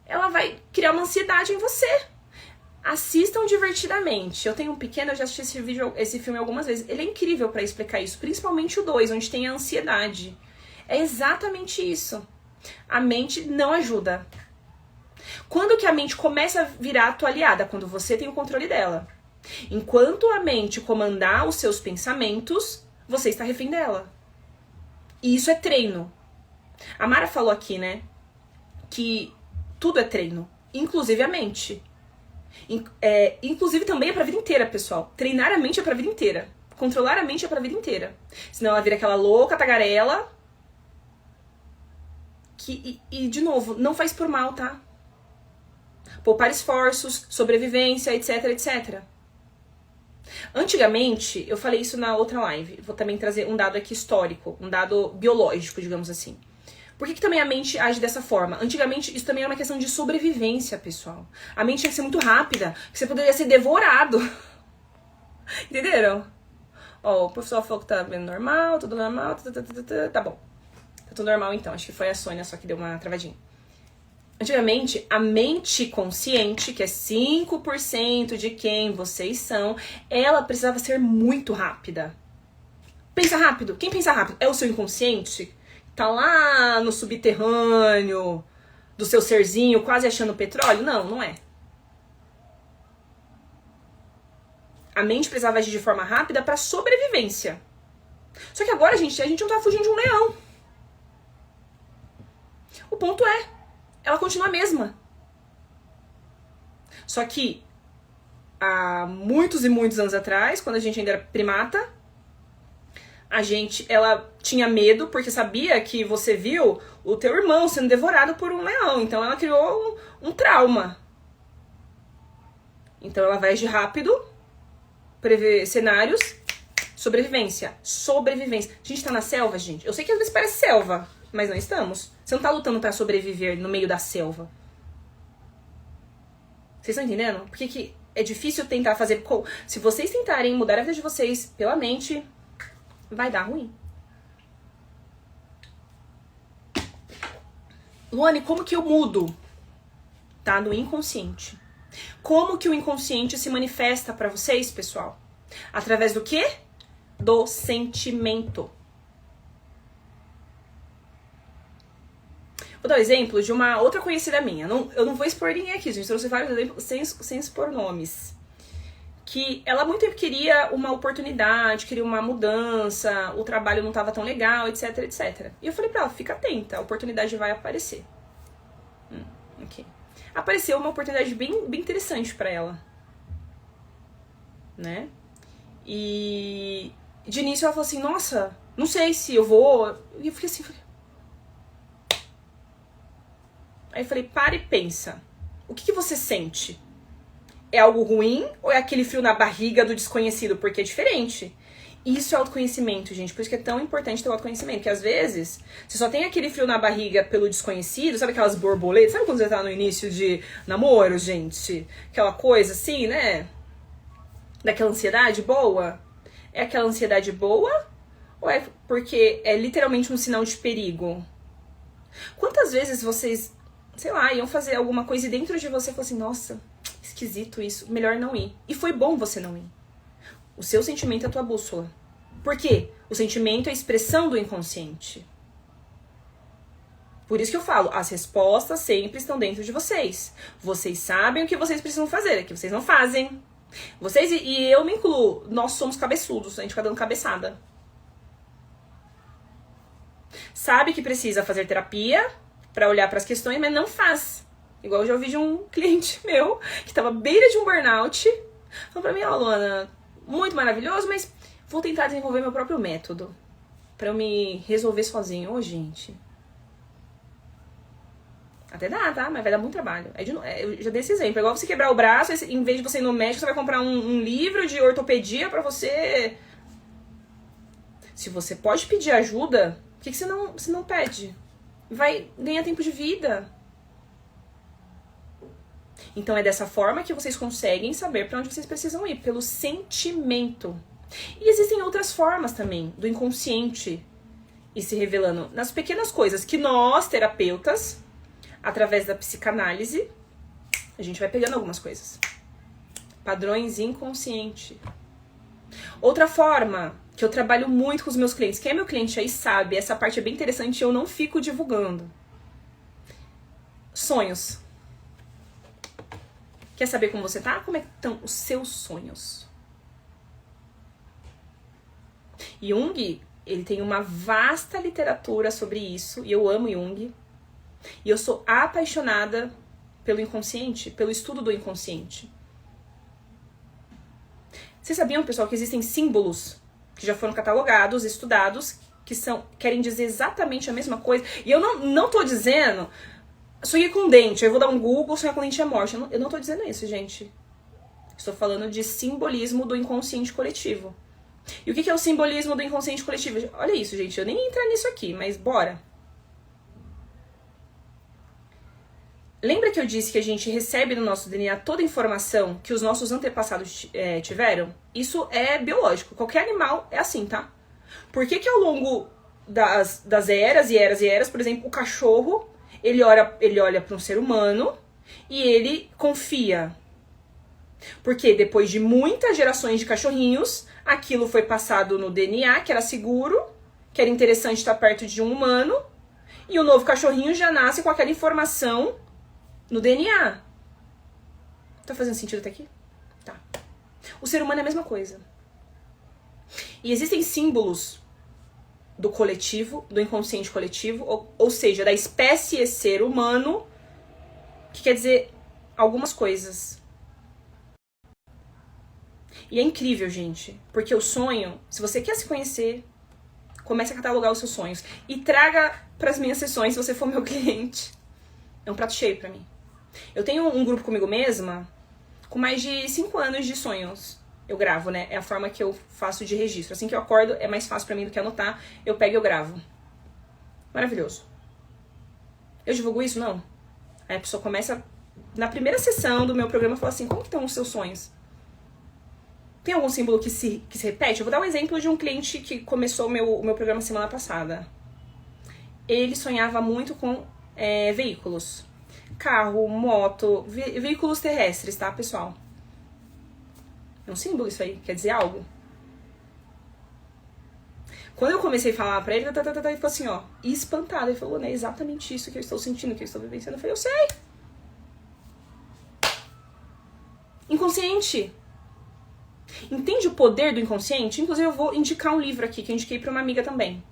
A: ela vai criar uma ansiedade em você. Assistam divertidamente. Eu tenho um pequeno, eu já assisti esse filme algumas vezes. Ele é incrível pra explicar isso, principalmente o 2, onde tem a ansiedade. É exatamente isso. A mente não ajuda. Quando que a mente começa a virar a tua aliada? Quando você tem o controle dela. Enquanto a mente comandar os seus pensamentos, você está refém dela. E isso é treino. A Mara falou aqui, né, que tudo é treino, inclusive a mente. Inclusive também é pra vida inteira, pessoal. Treinar a mente é pra vida inteira. Controlar a mente é pra vida inteira. Senão ela vira aquela louca tagarela. E, de novo, não faz por mal, tá? Poupar esforços, sobrevivência, etc, etc. Antigamente, eu falei isso na outra live. Vou também trazer um dado aqui histórico, um dado biológico, digamos assim. Por que também a mente age dessa forma? Antigamente, isso também era uma questão de sobrevivência, pessoal. A mente tinha que ser muito rápida, que você poderia ser devorado. Entenderam? Ó, o professor falou que tá vendo normal, tudo normal, tá bom. Tá tudo normal então, acho que foi a Sônia só que deu uma travadinha. Antigamente, a mente consciente, que é 5% de quem vocês são, ela precisava ser muito rápida. Pensa rápido. Quem pensa rápido? É o seu inconsciente? Tá lá no subterrâneo do seu serzinho, quase achando petróleo? Não, não é. A mente precisava agir de forma rápida para sobrevivência. Só que agora, gente, a gente não tá fugindo de um leão. O ponto é, ela continua a mesma. Só que há muitos e muitos anos atrás, quando a gente ainda era primata, ela tinha medo porque sabia que você viu o teu irmão sendo devorado por um leão. Então ela criou um trauma. Então ela vai agir rápido, prever cenários, sobrevivência. Sobrevivência. A gente tá na selva, gente. Eu sei que às vezes parece selva, mas não estamos. Você não tá lutando pra sobreviver no meio da selva. Vocês estão entendendo? Porque que é difícil tentar fazer... Se vocês tentarem mudar a vida de vocês pela mente, vai dar ruim. Luane, como que eu mudo? Tá no inconsciente. Como que o inconsciente se manifesta pra vocês, pessoal? Através do quê? Do sentimento. Vou dar um exemplo de uma outra conhecida minha. Eu não vou expor ninguém aqui, gente. Trouxe vários exemplos sem expor nomes. Que ela muito tempo queria uma oportunidade, queria uma mudança, o trabalho não estava tão legal, etc, etc. E eu falei pra ela, fica atenta, a oportunidade vai aparecer. Okay. Apareceu uma oportunidade bem interessante pra ela. Né? E de início ela falou assim, nossa, não sei se eu vou... E eu fiquei assim, Aí eu falei, para e pensa. O que você sente? É algo ruim ou é aquele frio na barriga do desconhecido? Porque é diferente. Isso é autoconhecimento, gente. Por isso que é tão importante ter o autoconhecimento. Porque às vezes, você só tem aquele frio na barriga pelo desconhecido. Sabe aquelas borboletas? Sabe quando você tá no início de namoro, gente? Aquela coisa assim, né? Daquela ansiedade boa? É aquela ansiedade boa? Ou é porque é literalmente um sinal de perigo? Quantas vezes vocês... sei lá, iam fazer alguma coisa e dentro de você falou assim, nossa, esquisito isso, melhor não ir. E foi bom você não ir. O seu sentimento é a tua bússola. Por quê? O sentimento é a expressão do inconsciente. Por isso que eu falo, as respostas sempre estão dentro de vocês. Vocês sabem o que vocês precisam fazer, é que vocês não fazem. Vocês, e eu me incluo, nós somos cabeçudos, a gente fica dando cabeçada. Sabe que precisa fazer terapia pra olhar pras questões, mas não faz. Igual eu já ouvi de um cliente meu que tava à beira de um burnout. Falou pra mim, ó, Luana, muito maravilhoso, mas vou tentar desenvolver meu próprio método pra eu me resolver sozinho. Ô, gente. Até dá, tá? Mas vai dar muito trabalho. Eu já dei esse exemplo. É igual você quebrar o braço, em vez de você ir no médico, você vai comprar um livro de ortopedia pra você... Se você pode pedir ajuda, por que você não pede? Vai ganhar tempo de vida. Então é dessa forma que vocês conseguem saber pra onde vocês precisam ir, pelo sentimento. E existem outras formas também do inconsciente ir se revelando nas pequenas coisas que nós, terapeutas, através da psicanálise, a gente vai pegando algumas coisas. Padrões inconscientes. Outra forma que eu trabalho muito com os meus clientes, quem é meu cliente aí sabe, essa parte é bem interessante e eu não fico divulgando. Sonhos. Quer saber como você tá? Como é que estão os seus sonhos? Jung, ele tem uma vasta literatura sobre isso, e eu amo Jung. E eu sou apaixonada pelo inconsciente, pelo estudo do inconsciente. Vocês sabiam, pessoal, que existem símbolos que já foram catalogados, estudados, que querem dizer exatamente a mesma coisa? E eu não tô dizendo... sonhei com dente, eu vou dar um Google, sonhar com dente é morte. Eu não tô dizendo isso, gente. Estou falando de simbolismo do inconsciente coletivo. E o que é o simbolismo do inconsciente coletivo? Olha isso, gente, eu nem ia entrar nisso aqui, mas bora. Lembra que eu disse que a gente recebe no nosso DNA toda a informação que os nossos antepassados tiveram? Isso é biológico. Qualquer animal é assim, tá? Por que ao longo das eras e eras e eras, por exemplo, o cachorro, Ele olha para um ser humano e ele confia. Porque depois de muitas gerações de cachorrinhos, aquilo foi passado no DNA, que era seguro, que era interessante estar perto de um humano, e o novo cachorrinho já nasce com aquela informação no DNA. Tá fazendo sentido até aqui? Tá. O ser humano é a mesma coisa. E existem símbolos do coletivo, do inconsciente coletivo, ou seja, da espécie ser humano, que quer dizer algumas coisas. E é incrível, gente, porque o sonho, se você quer se conhecer, comece a catalogar os seus sonhos e traga para as minhas sessões, se você for meu cliente. É um prato cheio para mim. Eu tenho um grupo comigo mesma com mais de 5 anos de sonhos. Eu gravo, né? É a forma que eu faço de registro. Assim que eu acordo, é mais fácil para mim do que anotar. Eu pego e eu gravo. Maravilhoso. Eu divulgo isso? Não. Aí a pessoa começa, na primeira sessão do meu programa, fala assim, como que estão os seus sonhos? Tem algum símbolo que se repete? Eu vou dar um exemplo de um cliente que começou o meu programa semana passada. Ele sonhava muito com veículos. Carro, moto, veículos terrestres, tá, pessoal? É um símbolo isso aí, quer dizer algo. Quando eu comecei a falar pra ele, ele ficou assim, ó, espantado. Ele falou, né, é exatamente isso que eu estou sentindo, que eu estou vivenciando. Eu falei, eu sei. Inconsciente. Entende o poder do inconsciente? Inclusive eu vou indicar um livro aqui, que eu indiquei pra uma amiga também.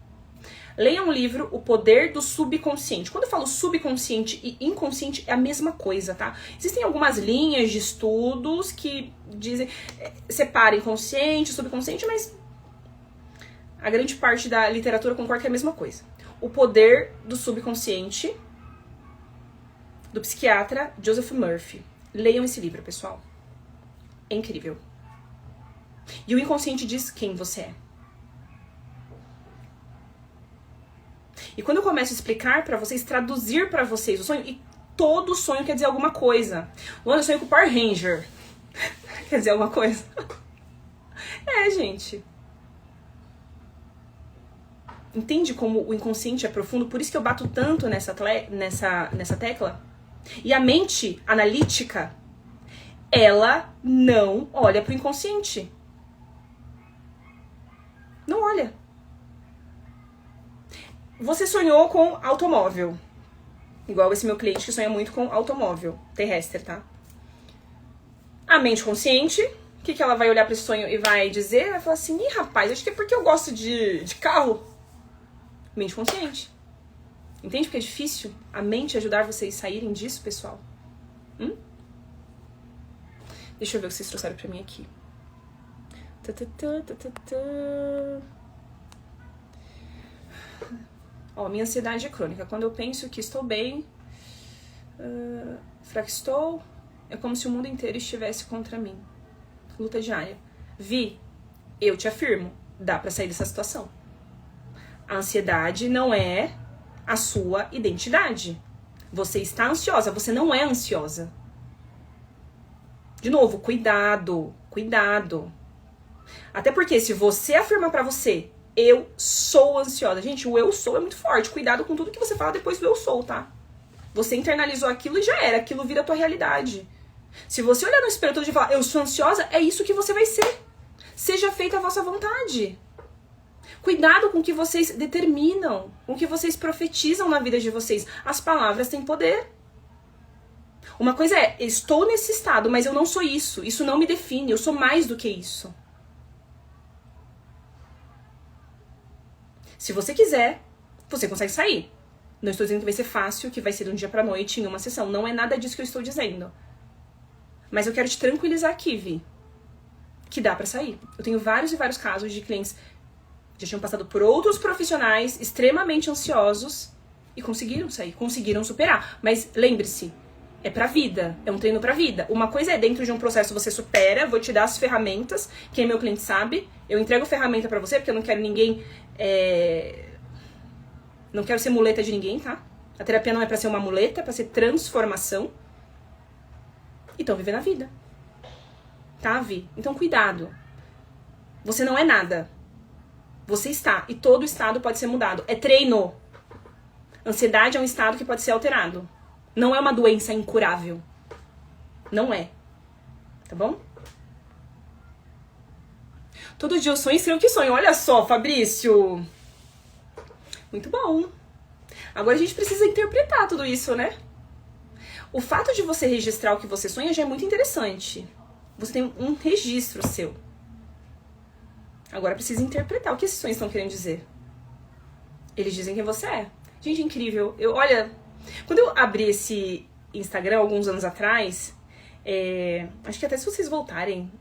A: Leia um livro, O Poder do Subconsciente. Quando eu falo subconsciente e inconsciente, é a mesma coisa, tá? Existem algumas linhas de estudos que dizem, separa inconsciente, subconsciente, mas a grande parte da literatura concorda que é a mesma coisa. O Poder do Subconsciente, do psiquiatra Joseph Murphy. Leiam esse livro, pessoal. É incrível. E o inconsciente diz quem você é. E quando eu começo a explicar pra vocês, traduzir pra vocês o sonho, e todo sonho quer dizer alguma coisa. Luana, eu sonho com o Power Ranger. Quer dizer alguma coisa? É, gente. Entende como o inconsciente é profundo? Por isso que eu bato tanto nessa tecla. E a mente analítica, ela não olha pro inconsciente. Não olha. Você sonhou com automóvel. Igual esse meu cliente que sonha muito com automóvel terrestre, tá? A mente consciente, o que ela vai olhar pra esse sonho e vai dizer? Vai falar assim, ih, rapaz, acho que é porque eu gosto de carro. Mente consciente. Entende porque é difícil a mente ajudar vocês a saírem disso, pessoal? Deixa eu ver o que vocês trouxeram pra mim aqui. Ó, minha ansiedade é crônica. Quando eu penso que estou bem, fraca estou, é como se o mundo inteiro estivesse contra mim. Luta diária. Vi, eu te afirmo, dá pra sair dessa situação. A ansiedade não é a sua identidade. Você está ansiosa, você não é ansiosa. De novo, cuidado, cuidado. Até porque se você afirmar pra você, eu sou ansiosa. Gente, o eu sou é muito forte. Cuidado com tudo que você fala depois do eu sou, tá? Você internalizou aquilo e já era. Aquilo vira a tua realidade. Se você olhar no espelho todo dia e falar, eu sou ansiosa, é isso que você vai ser. Seja feita a vossa vontade. Cuidado com o que vocês determinam, com o que vocês profetizam na vida de vocês. As palavras têm poder. Uma coisa é, estou nesse estado, mas eu não sou isso. Isso não me define, eu sou mais do que isso. Se você quiser, você consegue sair. Não estou dizendo que vai ser fácil, que vai ser de um dia pra noite em uma sessão. Não é nada disso que eu estou dizendo. Mas eu quero te tranquilizar aqui, Vi, que dá pra sair. Eu tenho vários e vários casos de clientes que já tinham passado por outros profissionais extremamente ansiosos e conseguiram sair, conseguiram superar. Mas lembre-se, é pra vida, é um treino pra vida. Uma coisa é dentro de um processo você supera, vou te dar as ferramentas, quem é meu cliente sabe, eu entrego ferramenta pra você, porque eu não quero ninguém, não quero ser muleta de ninguém, tá? A terapia não é pra ser uma muleta, é pra ser transformação. Então viver na vida, tá, Vi? Então cuidado, você não é nada. Você está, e todo estado pode ser mudado. É treino. Ansiedade é um estado que pode ser alterado. Não é uma doença incurável. Não é. Tá bom? Todo dia eu sonho estranho que sonho. Olha só, Fabrício. Muito bom. Agora a gente precisa interpretar tudo isso, né? O fato de você registrar o que você sonha já é muito interessante. Você tem um registro seu. Agora precisa interpretar o que esses sonhos estão querendo dizer. Eles dizem quem você é. Gente, incrível. Olha, quando eu abri esse Instagram alguns anos atrás, acho que até se vocês voltarem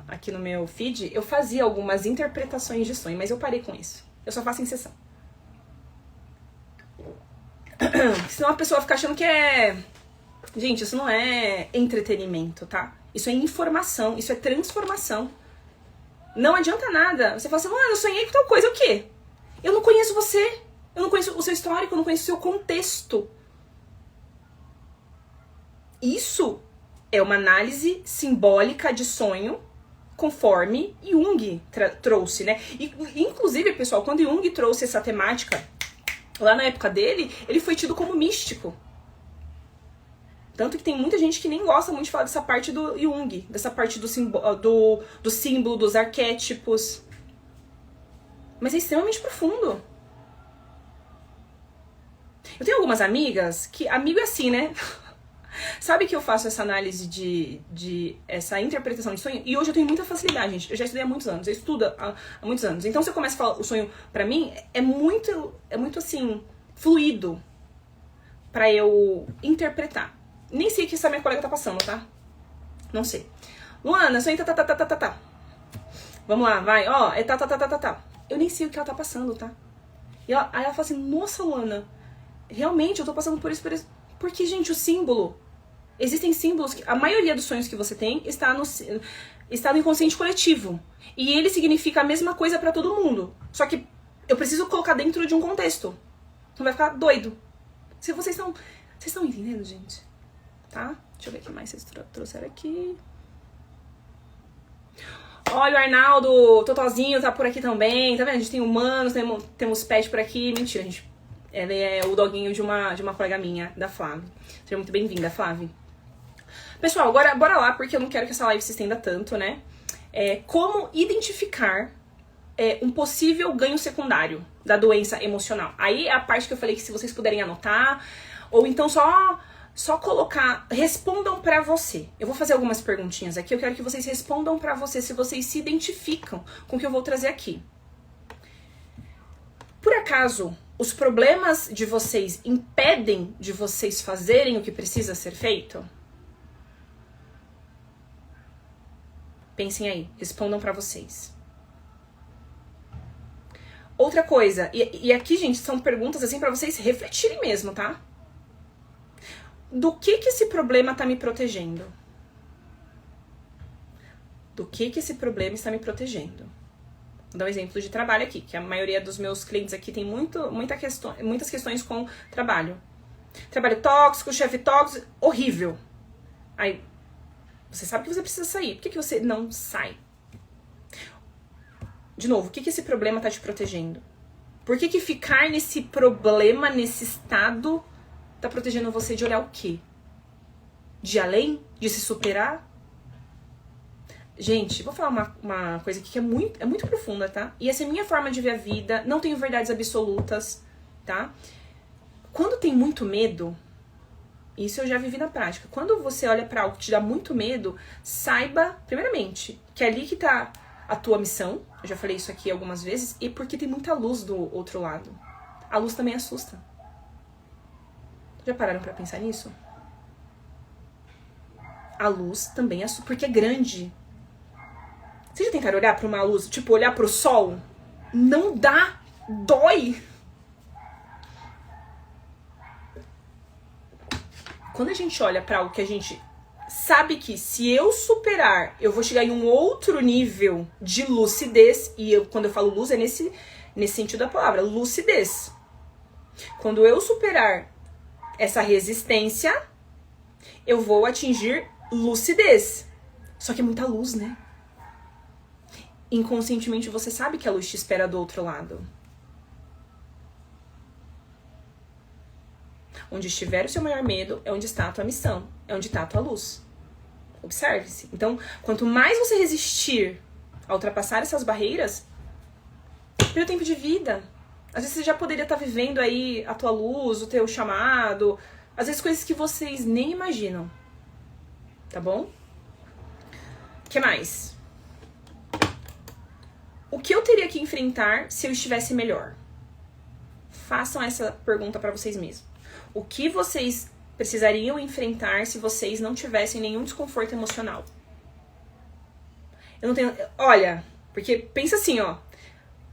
A: aqui no meu feed, eu fazia algumas interpretações de sonho, mas eu parei com isso. Eu só faço em sessão. Senão a pessoa fica achando que é... Gente, isso não é entretenimento, tá? Isso é informação, isso é transformação. Não adianta nada. Você fala assim, mano, eu sonhei com tal coisa. O quê? Eu não conheço você. Eu não conheço o seu histórico, eu não conheço o seu contexto. Isso é uma análise simbólica de sonho, conforme Jung trouxe, né? E, inclusive, pessoal, quando Jung trouxe essa temática, lá na época dele, ele foi tido como místico. Tanto que tem muita gente que nem gosta muito de falar dessa parte do Jung, dessa parte do símbolo, dos arquétipos. Mas é extremamente profundo. Eu tenho algumas amigas que... Amigo é assim, né? Sabe que eu faço essa análise de essa interpretação de sonho? E hoje eu tenho muita facilidade, gente. Eu já estudei há muitos anos. Eu estudo há muitos anos. Então, se eu começo a falar o sonho pra mim, é muito assim, fluido pra eu interpretar. Nem sei o que essa minha colega tá passando, tá? Não sei. Luana, sonho tá. Vamos lá, vai. Ó, é tá. Eu nem sei o que ela tá passando, tá? E aí ela fala assim, nossa, Luana, realmente eu tô passando por isso. Porque, gente, o símbolo... Existem símbolos que... A maioria dos sonhos que você tem está no inconsciente coletivo. E ele significa a mesma coisa pra todo mundo. Só que eu preciso colocar dentro de um contexto. Então vai ficar doido. Se vocês estão entendendo, gente? Tá? Deixa eu ver o que mais vocês trouxeram aqui. Olha, o Arnaldo Totozinho tá por aqui também. Tá vendo? A gente tem humanos, temos pet por aqui. Mentira, gente. Ele é o doguinho de uma colega minha, da Flávia. Seja muito bem-vinda, Flávia. Pessoal, agora bora lá, porque eu não quero que essa live se estenda tanto, né? Como identificar um possível ganho secundário da doença emocional. Aí é a parte que eu falei que se vocês puderem anotar, ou então só colocar, respondam pra você. Eu vou fazer algumas perguntinhas aqui, eu quero que vocês respondam pra você se vocês se identificam com o que eu vou trazer aqui. Por acaso, os problemas de vocês impedem de vocês fazerem o que precisa ser feito? Pensem aí, respondam pra vocês. Outra coisa, e aqui, gente, são perguntas assim pra vocês refletirem mesmo, tá? Do que esse problema tá me protegendo? Do que esse problema está me protegendo? Vou dar um exemplo de trabalho aqui, que a maioria dos meus clientes aqui tem muitas questões com trabalho. Trabalho tóxico, chefe tóxico, horrível. Aí, você sabe que você precisa sair. Por que você não sai? De novo, o que esse problema tá te protegendo? Por que ficar nesse problema, nesse estado, tá protegendo você de olhar o quê? De ir além? De se superar? Gente, vou falar uma coisa aqui que é muito profunda, tá? E essa é a minha forma de ver a vida, não tenho verdades absolutas, tá? Quando tem muito medo, isso eu já vivi na prática, quando você olha pra algo que te dá muito medo, saiba, primeiramente, que é ali que tá a tua missão, eu já falei isso aqui algumas vezes, e porque tem muita luz do outro lado. A luz também assusta. Já pararam pra pensar nisso? A luz também assusta, porque é grande. Vocês já tentaram olhar pra uma luz, tipo, olhar pro sol? Não dá, dói. Quando a gente olha pra algo que a gente sabe que se eu superar, eu vou chegar em um outro nível de lucidez, e quando eu falo luz é nesse sentido da palavra, lucidez. Quando eu superar essa resistência, eu vou atingir lucidez. Só que é muita luz, né? Inconscientemente você sabe que a luz te espera do outro lado. Onde estiver o seu maior medo é onde está a tua missão, é onde está a tua luz. Observe-se. Então, quanto mais você resistir a ultrapassar essas barreiras, pelo tempo de vida. Às vezes você já poderia estar vivendo aí a tua luz, o teu chamado, às vezes coisas que vocês nem imaginam. Tá bom? O que mais? O que eu teria que enfrentar se eu estivesse melhor? Façam essa pergunta para vocês mesmos. O que vocês precisariam enfrentar se vocês não tivessem nenhum desconforto emocional? Eu não tenho... Olha, porque pensa assim, ó.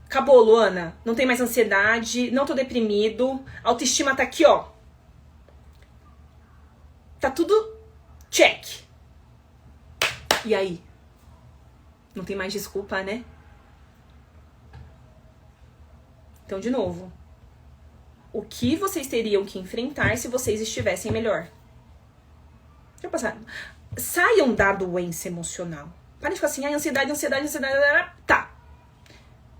A: Acabou, Luana. Não tem mais ansiedade, não tô deprimido, a autoestima tá aqui, ó. Tá tudo check. E aí? Não tem mais desculpa, né? Então, de novo. O que vocês teriam que enfrentar se vocês estivessem melhor? Deixa eu passar. Saiam da doença emocional. Para de ficar assim, ansiedade. Tá.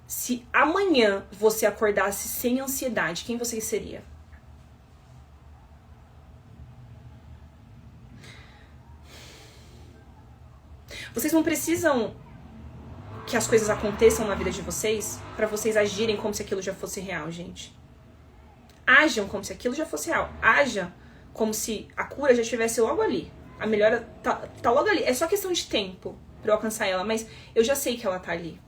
A: Se amanhã você acordasse sem ansiedade, quem você seria? Vocês não precisam que as coisas aconteçam na vida de vocês para vocês agirem como se aquilo já fosse real, gente. Ajam como se aquilo já fosse real. Haja como se a cura já estivesse logo ali. A melhora tá logo ali. É só questão de tempo pra eu alcançar ela, mas eu já sei que ela tá ali.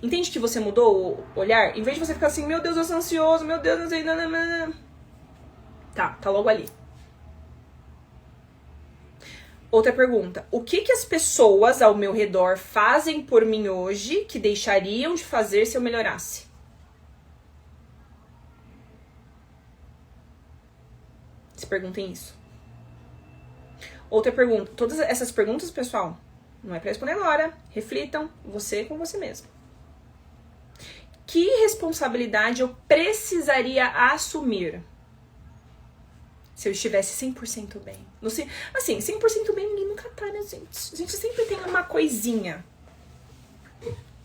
A: Entende que você mudou o olhar? Em vez de você ficar assim, meu Deus, eu sou ansioso, meu Deus, não sei, não. Tá logo ali. Outra pergunta. O que as pessoas ao meu redor fazem por mim hoje que deixariam de fazer se eu melhorasse? Se perguntem isso. Outra pergunta. Todas essas perguntas, pessoal, não é pra responder agora. Reflitam, você com você mesmo. Que responsabilidade eu precisaria assumir se eu estivesse 100% bem? Não sei, assim, 100% bem ninguém nunca tá, né, gente? A gente sempre tem uma coisinha.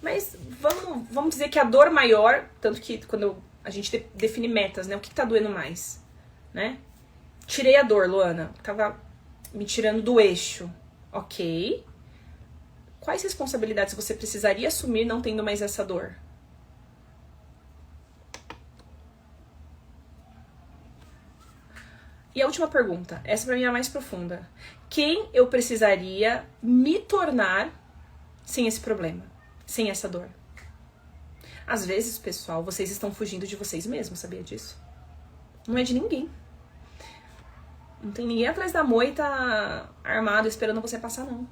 A: Mas vamos dizer que a dor maior, tanto que quando a gente define metas, né? O que tá doendo mais, né? Tirei a dor, Luana. Tava me tirando do eixo. Ok. Quais responsabilidades você precisaria assumir não tendo mais essa dor? E a última pergunta. Essa pra mim é a mais profunda. Quem eu precisaria me tornar sem esse problema? Sem essa dor? Às vezes, pessoal, vocês estão fugindo de vocês mesmos, sabia disso? Não é de ninguém. Não tem ninguém atrás da moita armado esperando você passar, não.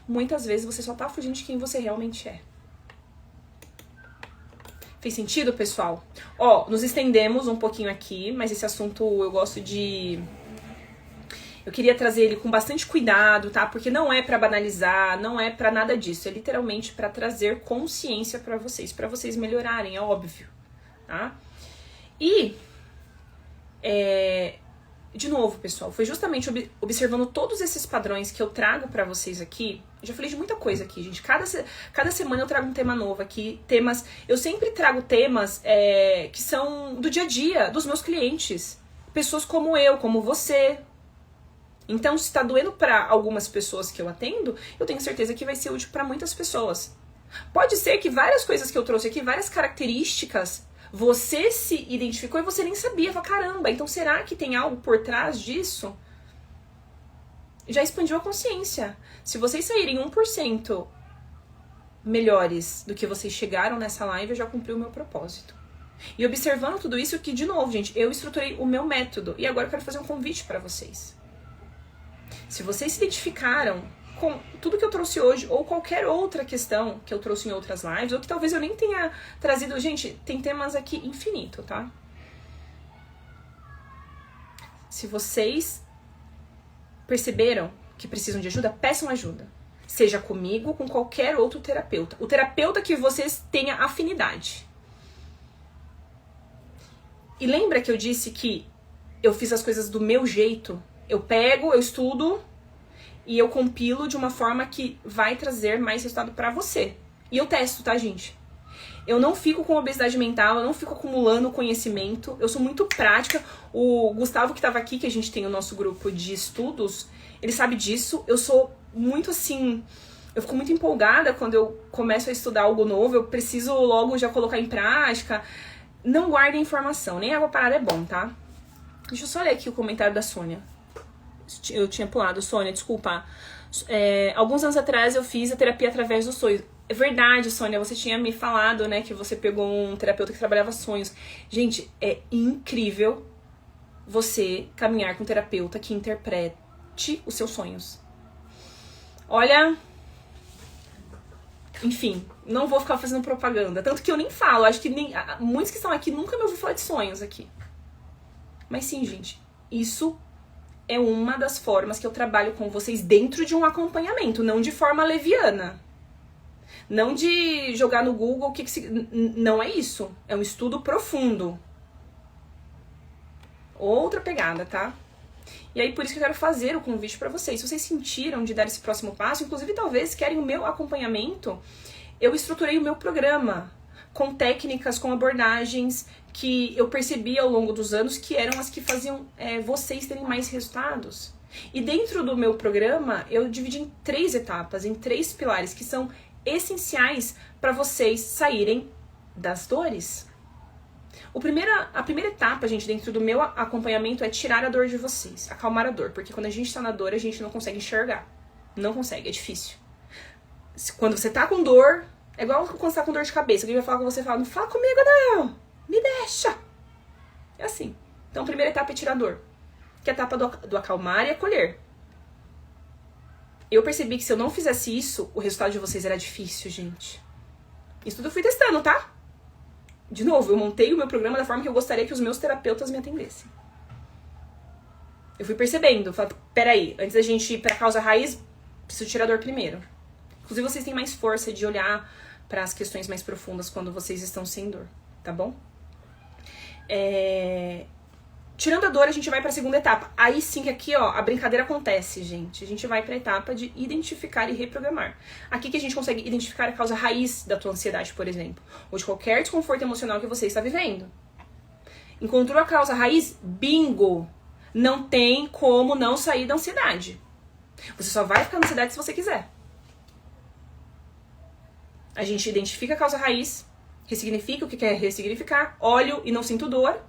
A: Muitas vezes você só tá fugindo de quem você realmente é. Fez sentido, pessoal? Ó, nos estendemos um pouquinho aqui, mas esse assunto eu gosto de... Eu queria trazer ele com bastante cuidado, tá? Porque não é pra banalizar, não é pra nada disso. É literalmente pra trazer consciência pra vocês melhorarem, é óbvio, tá? E... De novo, pessoal, foi justamente observando todos esses padrões que eu trago pra vocês aqui. Eu já falei de muita coisa aqui, gente. Cada semana eu trago um tema novo aqui. Eu sempre trago temas que são do dia a dia, dos meus clientes. Pessoas como eu, como você. Então, se tá doendo pra algumas pessoas que eu atendo, eu tenho certeza que vai ser útil pra muitas pessoas. Pode ser que várias coisas que eu trouxe aqui, várias características, você se identificou e você nem sabia. Fala, caramba, então será que tem algo por trás disso? Já expandiu a consciência. Se vocês saírem 1% melhores do que vocês chegaram nessa live, eu já cumpri o meu propósito. E observando tudo isso, que de novo, gente, eu estruturei o meu método. E agora eu quero fazer um convite para vocês. Se vocês se identificaram com tudo que eu trouxe hoje, ou qualquer outra questão que eu trouxe em outras lives, ou que talvez eu nem tenha trazido... Gente, tem temas aqui infinito, tá? Se vocês perceberam que precisam de ajuda, peçam ajuda. Seja comigo, com qualquer outro terapeuta. O terapeuta que vocês tenham afinidade. E lembra que eu disse que eu fiz as coisas do meu jeito? Eu pego, eu estudo... E eu compilo de uma forma que vai trazer mais resultado pra você. E eu testo, tá, gente? Eu não fico com obesidade mental, eu não fico acumulando conhecimento, eu sou muito prática. O Gustavo que tava aqui, que a gente tem o nosso grupo de estudos, ele sabe disso. Eu sou muito assim, eu fico muito empolgada quando eu começo a estudar algo novo, eu preciso logo já colocar em prática. Não guardem informação, nem água parada é bom, tá? Deixa eu só ler aqui o comentário da Sônia. Eu tinha pulado, Sônia, desculpa. Alguns anos atrás eu fiz a terapia através dos sonhos. É verdade, Sônia, você tinha me falado, né, que você pegou um terapeuta que trabalhava sonhos. Gente, é incrível você caminhar com um terapeuta que interprete os seus sonhos. Olha, enfim, não vou ficar fazendo propaganda, tanto que eu nem falo, acho que muitos que estão aqui nunca me ouviram falar de sonhos aqui. Mas sim, gente, isso é uma das formas que eu trabalho com vocês dentro de um acompanhamento, não de forma leviana. Não de jogar no Google o que não é isso. É um estudo profundo. Outra pegada, tá? E aí, por isso que eu quero fazer o convite pra vocês. Se vocês sentiram de dar esse próximo passo, inclusive talvez querem o meu acompanhamento, eu estruturei o meu programa com técnicas, com abordagens que eu percebi ao longo dos anos que eram as que faziam vocês terem mais resultados. E dentro do meu programa, eu dividi em 3 etapas, em 3 pilares, que são essenciais para vocês saírem das dores. A primeira etapa, gente, dentro do meu acompanhamento é tirar a dor de vocês, acalmar a dor, porque quando a gente tá na dor, a gente não consegue enxergar. Não consegue, é difícil. Quando você tá com dor, é igual quando você tá com dor de cabeça, alguém vai falar com você e fala, não fala comigo não, me deixa. É assim. Então a primeira etapa é tirar a dor, que é a etapa do acalmar e acolher. Eu percebi que se eu não fizesse isso, o resultado de vocês era difícil, gente. Isso tudo eu fui testando, tá? De novo, eu montei o meu programa da forma que eu gostaria que os meus terapeutas me atendessem. Eu fui percebendo, falei, peraí, antes da gente ir pra causa raiz, preciso tirar a dor primeiro. Inclusive, vocês têm mais força de olhar para as questões mais profundas quando vocês estão sem dor, tá bom? Tirando a dor, a gente vai pra segunda etapa. Aí sim que aqui, ó, a brincadeira acontece, gente. A gente vai pra etapa de identificar e reprogramar. Aqui que a gente consegue identificar a causa raiz da tua ansiedade, por exemplo. Ou de qualquer desconforto emocional que você está vivendo. Encontrou a causa raiz? Bingo! Não tem como não sair da ansiedade. Você só vai ficar na ansiedade se você quiser. A gente identifica a causa raiz, ressignifica o que quer ressignificar, olho e não sinto dor.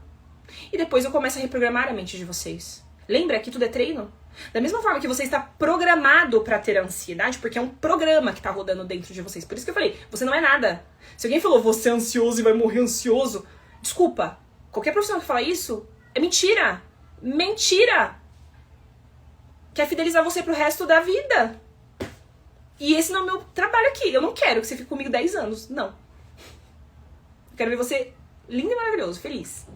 A: E depois eu começo a reprogramar a mente de vocês. Lembra que tudo é treino? Da mesma forma que você está programado para ter ansiedade, porque é um programa que tá rodando dentro de vocês. Por isso que eu falei, você não é nada. Se alguém falou, você é ansioso e vai morrer ansioso, desculpa. Qualquer profissional que fala isso, é mentira. Mentira! Quer fidelizar você pro resto da vida. E esse não é o meu trabalho aqui. Eu não quero que você fique comigo 10 anos. Não. Eu quero ver você lindo e maravilhoso, feliz.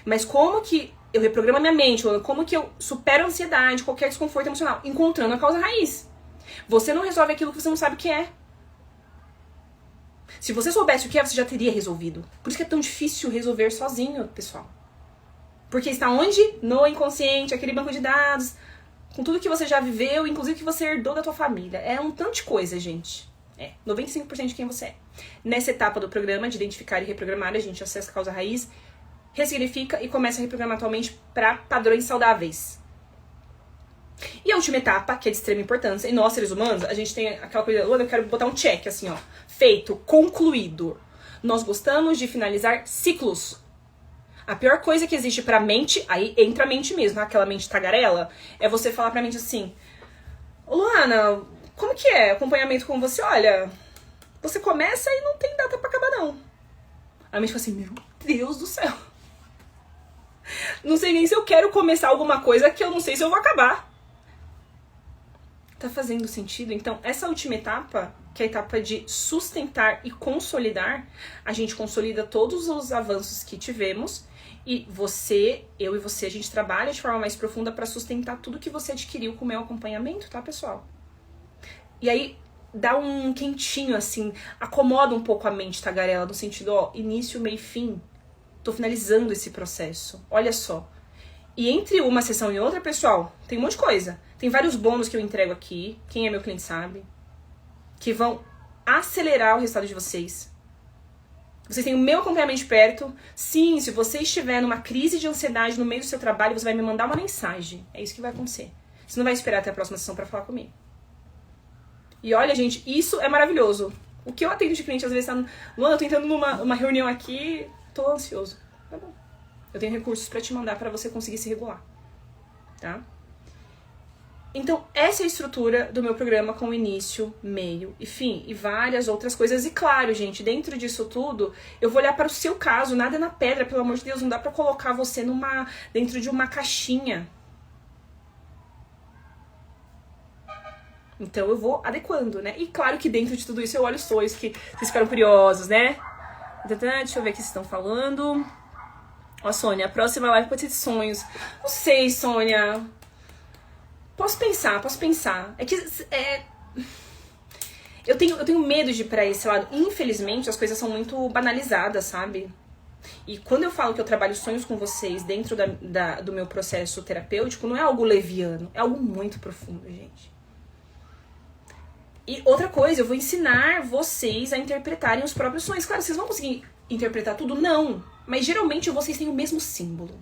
A: Mas como que eu reprogramo a minha mente? Como que eu supero a ansiedade, qualquer desconforto emocional? Encontrando a causa raiz. Você não resolve aquilo que você não sabe o que é. Se você soubesse o que é, você já teria resolvido. Por isso que é tão difícil resolver sozinho, pessoal. Porque está onde? No inconsciente, aquele banco de dados, com tudo que você já viveu, inclusive que você herdou da tua família. É um tanto de coisa, gente. 95% de quem você é. Nessa etapa do programa de identificar e reprogramar, a gente acessa a causa raiz, ressignifica e começa a reprogramar a tua mente para padrões saudáveis. E a última etapa, que é de extrema importância, e nós, seres humanos, a gente tem aquela coisa, eu quero botar um check, assim, ó, feito, concluído. Nós gostamos de finalizar ciclos. A pior coisa que existe pra mente, aí entra a mente mesmo, aquela mente tagarela, é você falar pra mente assim, ô Luana, como que é acompanhamento com você? Olha, você começa e não tem data pra acabar não. A mente fala assim, meu Deus do céu. Não sei nem se eu quero começar alguma coisa que eu não sei se eu vou acabar. Tá fazendo sentido? Então, essa última etapa, que é a etapa de sustentar e consolidar, a gente consolida todos os avanços que tivemos e você, eu e você, a gente trabalha de forma mais profunda para sustentar tudo que você adquiriu com o meu acompanhamento, tá, pessoal? E aí, dá um quentinho, assim, acomoda um pouco a mente tagarela, no sentido, ó, início, meio e fim. Tô finalizando esse processo. Olha só. E entre uma sessão e outra, pessoal, tem um monte de coisa. Tem vários bônus que eu entrego aqui. Quem é meu cliente sabe. Que vão acelerar o resultado de vocês. Vocês têm o meu acompanhamento de perto. Sim, se você estiver numa crise de ansiedade no meio do seu trabalho, você vai me mandar uma mensagem. É isso que vai acontecer. Você não vai esperar até a próxima sessão pra falar comigo. E olha, gente, isso é maravilhoso. O que eu atendo de cliente, às vezes, tá... Luana, eu tô entrando numa reunião aqui, tô ansioso. Tá bom. Eu tenho recursos pra te mandar pra você conseguir se regular. Tá? Então, essa é a estrutura do meu programa com início, meio e fim. E várias outras coisas. E claro, gente, dentro disso tudo, eu vou olhar para o seu caso. Nada é na pedra, pelo amor de Deus. Não dá pra colocar você dentro de uma caixinha. Então, eu vou adequando, né? E claro que dentro de tudo isso eu olho os sonhos que vocês ficaram curiosos, né? Deixa eu ver o que vocês estão falando. Ó, Sônia, a próxima live pode ser de sonhos. Não sei, Sônia... Posso pensar. É que eu tenho medo de ir pra esse lado. Infelizmente, as coisas são muito banalizadas, sabe? E quando eu falo que eu trabalho sonhos com vocês dentro do meu processo terapêutico, não é algo leviano, é algo muito profundo, gente. E outra coisa, eu vou ensinar vocês a interpretarem os próprios sonhos. Claro, vocês vão conseguir interpretar tudo? Não. Mas geralmente vocês têm o mesmo símbolo.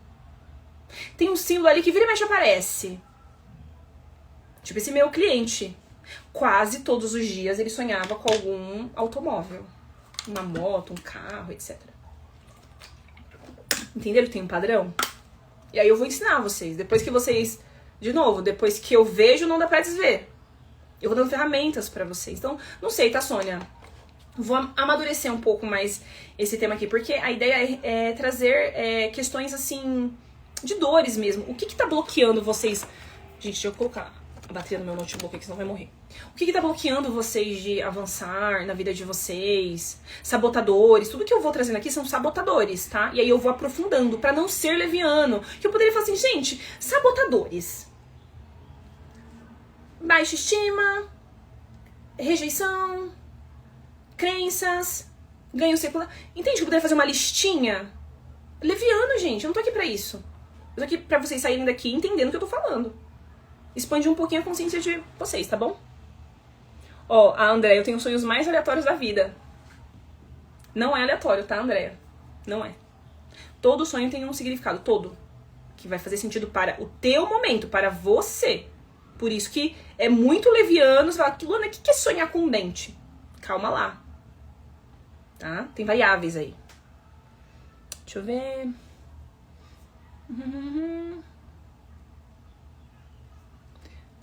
A: Tem um símbolo ali que vira e mexe aparece. Tipo esse meu cliente, quase todos os dias ele sonhava com algum automóvel. Uma moto, um carro, etc. Entenderam que tem um padrão? E aí eu vou ensinar vocês. Depois que vocês... De novo, depois que eu vejo, não dá pra desver. Eu vou dando ferramentas pra vocês. Então, não sei, tá, Sônia? Vou amadurecer um pouco mais esse tema aqui. Porque a ideia é trazer questões, assim, de dores mesmo. O que tá bloqueando vocês... Gente, deixa eu colocar... a bateria no meu notebook aqui, senão vai morrer. O que tá bloqueando vocês de avançar na vida de vocês? Sabotadores. Tudo que eu vou trazendo aqui são sabotadores, tá? E aí eu vou aprofundando pra não ser leviano. Que eu poderia falar assim, gente, sabotadores. Baixa estima, rejeição, crenças, ganho secular. Entende que eu poderia fazer uma listinha? Leviano, gente, eu não tô aqui pra isso. Eu tô aqui pra vocês saírem daqui entendendo o que eu tô falando. Expande um pouquinho a consciência de vocês, tá bom? Ó, a Andréia, eu tenho os sonhos mais aleatórios da vida. Não é aleatório, tá, Andréia? Não é. Todo sonho tem um significado, todo. Que vai fazer sentido para o teu momento, para você. Por isso que é muito leviano. Você fala, Luana, o que é sonhar com um dente? Calma lá. Tá? Tem variáveis aí. Deixa eu ver...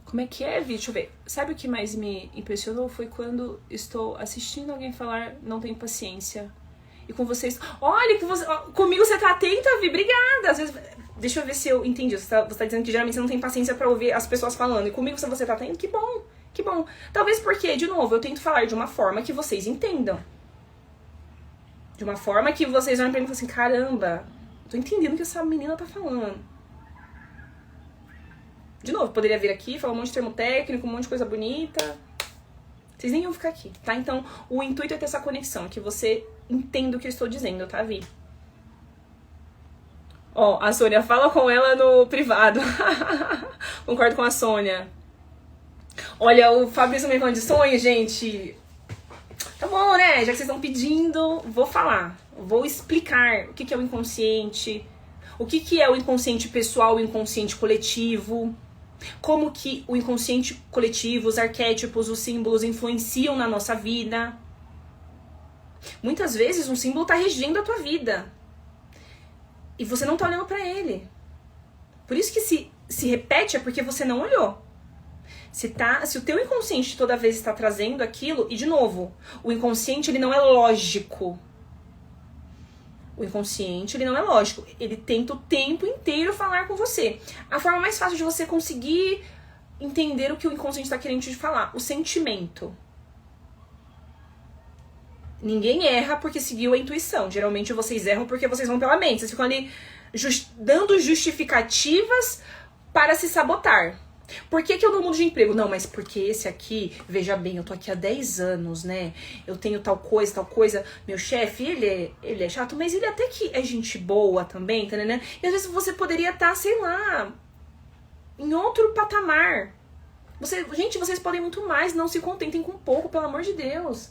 A: Como é que é, Vi? Deixa eu ver. Sabe o que mais me impressionou? Foi quando estou assistindo alguém falar não tenho paciência. E com vocês... Olha, comigo você tá atenta, Vi. Obrigada. Às vezes... Deixa eu ver se eu entendi. Você tá dizendo que geralmente você não tem paciência pra ouvir as pessoas falando. E comigo você tá atento? Que bom. Que bom. Talvez porque, de novo, eu tento falar de uma forma que vocês entendam. De uma forma que vocês olhem pra mim e falam assim, caramba, tô entendendo o que essa menina tá falando. De novo, poderia vir aqui, falar um monte de termo técnico, um monte de coisa bonita. Vocês nem iam ficar aqui, tá? Então, o intuito é ter essa conexão, que você entenda o que eu estou dizendo, tá, Vi? Ó, a Sônia, fala com ela no privado. Concordo com a Sônia. Olha, o Fabrício me falando de sonho, gente. Tá bom, né? Já que vocês estão pedindo, vou falar. Vou explicar o que é o inconsciente, o que é o inconsciente pessoal e o inconsciente coletivo, como que o inconsciente coletivo, os arquétipos, os símbolos influenciam na nossa vida. Muitas vezes um símbolo tá regendo a tua vida e você não tá olhando pra ele. Por isso que se repete é porque você não olhou. Se o teu inconsciente toda vez está trazendo aquilo, e de novo, o inconsciente ele não é lógico. O inconsciente ele não é lógico. Ele tenta o tempo inteiro falar com você. A forma mais fácil de você conseguir entender o que o inconsciente está querendo te falar, o sentimento. Ninguém erra porque seguiu a intuição. Geralmente vocês erram porque vocês vão pela mente. Vocês ficam ali dando justificativas para se sabotar. Por que eu não mudo de emprego? Não, mas porque esse aqui, veja bem, eu tô aqui há 10 anos, né? Eu tenho tal coisa. Meu chefe, ele é chato, mas ele até que é gente boa também, tá, né? E às vezes você poderia estar, sei lá, em outro patamar. Gente, vocês podem muito mais, não se contentem com pouco, pelo amor de Deus.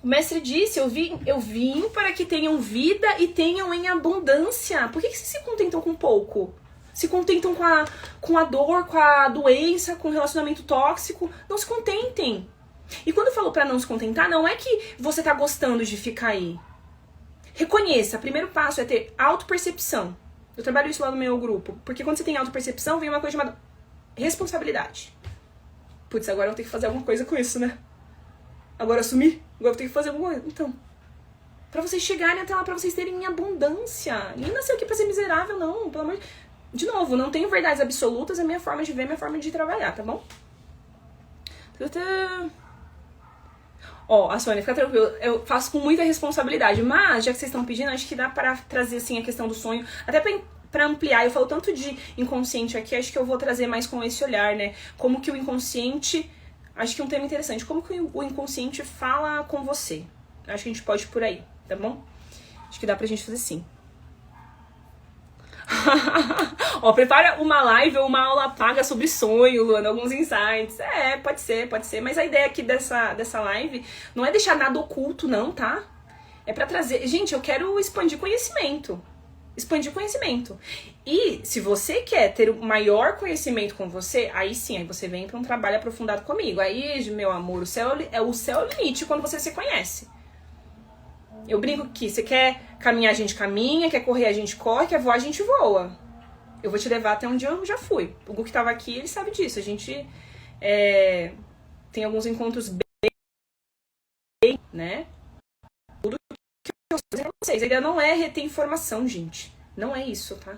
A: O mestre disse, eu vim para que tenham vida e tenham em abundância. Por que vocês se contentam com pouco? Se contentam com a dor, com a doença, com o relacionamento tóxico? Não se contentem. E quando eu falo pra não se contentar, não é que você tá gostando de ficar aí. Reconheça, o primeiro passo é ter autopercepção. Eu trabalho isso lá no meu grupo. Porque quando você tem autopercepção, vem uma coisa chamada responsabilidade. Putz, agora eu vou ter que fazer alguma coisa com isso, né? Agora assumir? Agora eu vou ter que fazer alguma coisa. Então, pra vocês chegarem até lá, pra vocês terem em abundância. Nem nasceu aqui pra ser miserável, não. Pelo amor de novo, não tenho verdades absolutas, é minha forma de ver, minha forma de trabalhar, tá bom? Ó, a Sônia, fica tranquila, eu faço com muita responsabilidade, mas já que vocês estão pedindo, acho que dá para trazer assim a questão do sonho, até pra ampliar. Eu falo tanto de inconsciente aqui, acho que eu vou trazer mais com esse olhar, né? Como que o inconsciente, acho que é um tema interessante, como que o inconsciente fala com você. Acho que a gente pode ir por aí, tá bom? Acho que dá pra gente fazer sim. Ó, prepara uma live ou uma aula paga sobre sonho, Luana, alguns insights. Pode ser. Mas a ideia aqui dessa live não é deixar nada oculto, não, tá? É pra trazer... Gente, eu quero expandir conhecimento. E se você quer ter o maior conhecimento com você, aí sim, aí você vem pra um trabalho aprofundado comigo. Aí, meu amor, o céu é o limite quando você se conhece. Eu brinco que você quer caminhar, a gente caminha, quer correr, a gente corre, quer voar, a gente voa. Eu vou te levar até onde eu já fui. O Gu que tava aqui, ele sabe disso. A gente tem alguns encontros bem, né? Tudo que eu sei pra vocês. A ideia não é reter informação, gente. Não é isso, tá?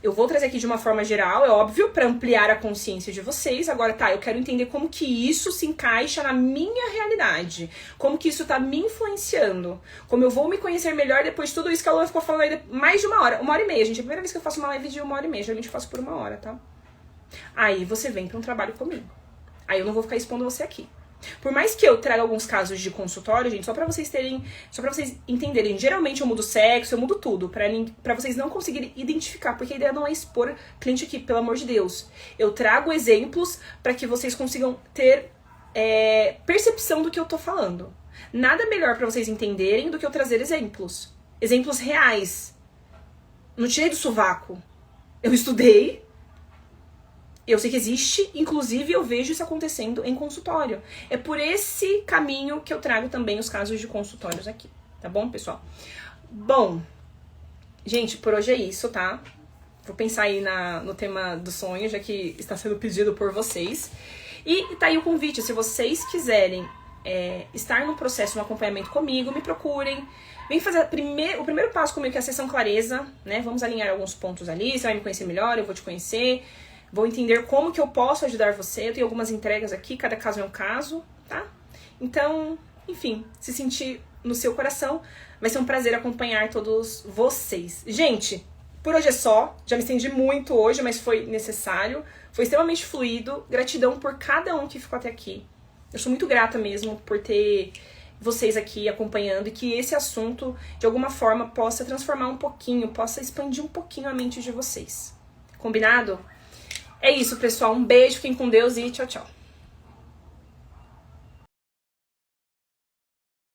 A: Eu vou trazer aqui de uma forma geral, é óbvio, pra ampliar a consciência de vocês. Agora, tá, eu quero entender como que isso se encaixa na minha realidade. Como que isso tá me influenciando. Como eu vou me conhecer melhor depois de tudo isso que a Lua ficou falando aí mais de 1h30, gente. É a primeira vez que eu faço uma live de 1h30. Geralmente eu faço por 1 hora, tá? Aí você vem pra um trabalho comigo. Aí eu não vou ficar expondo você aqui. Por mais que eu traga alguns casos de consultório, gente, só pra vocês entenderem, geralmente eu mudo sexo, eu mudo tudo, pra vocês não conseguirem identificar, porque a ideia não é expor cliente aqui, pelo amor de Deus. Eu trago exemplos pra que vocês consigam ter percepção do que eu tô falando. Nada melhor pra vocês entenderem do que eu trazer exemplos. Exemplos reais. Não tirei do sovaco. Eu estudei. Eu sei que existe, inclusive eu vejo isso acontecendo em consultório. É por esse caminho que eu trago também os casos de consultórios aqui, tá bom, pessoal? Bom, gente, por hoje é isso, tá? Vou pensar aí no tema do sonho, já que está sendo pedido por vocês. E tá aí o convite, se vocês quiserem estar no processo, no acompanhamento comigo, me procurem. Vem fazer o primeiro passo comigo, que é a sessão clareza, né? Vamos alinhar alguns pontos ali, você vai me conhecer melhor, eu vou te conhecer. Vou entender como que eu posso ajudar você. Eu tenho algumas entregas aqui, cada caso é um caso, tá? Então, enfim, se sentir no seu coração, vai ser um prazer acompanhar todos vocês. Gente, por hoje é só. Já me estendi muito hoje, mas foi necessário. Foi extremamente fluido. Gratidão por cada um que ficou até aqui. Eu sou muito grata mesmo por ter vocês aqui acompanhando e que esse assunto, de alguma forma, possa transformar um pouquinho, possa expandir um pouquinho a mente de vocês. Combinado? É isso, pessoal. Um beijo, fiquem com Deus e tchau, tchau.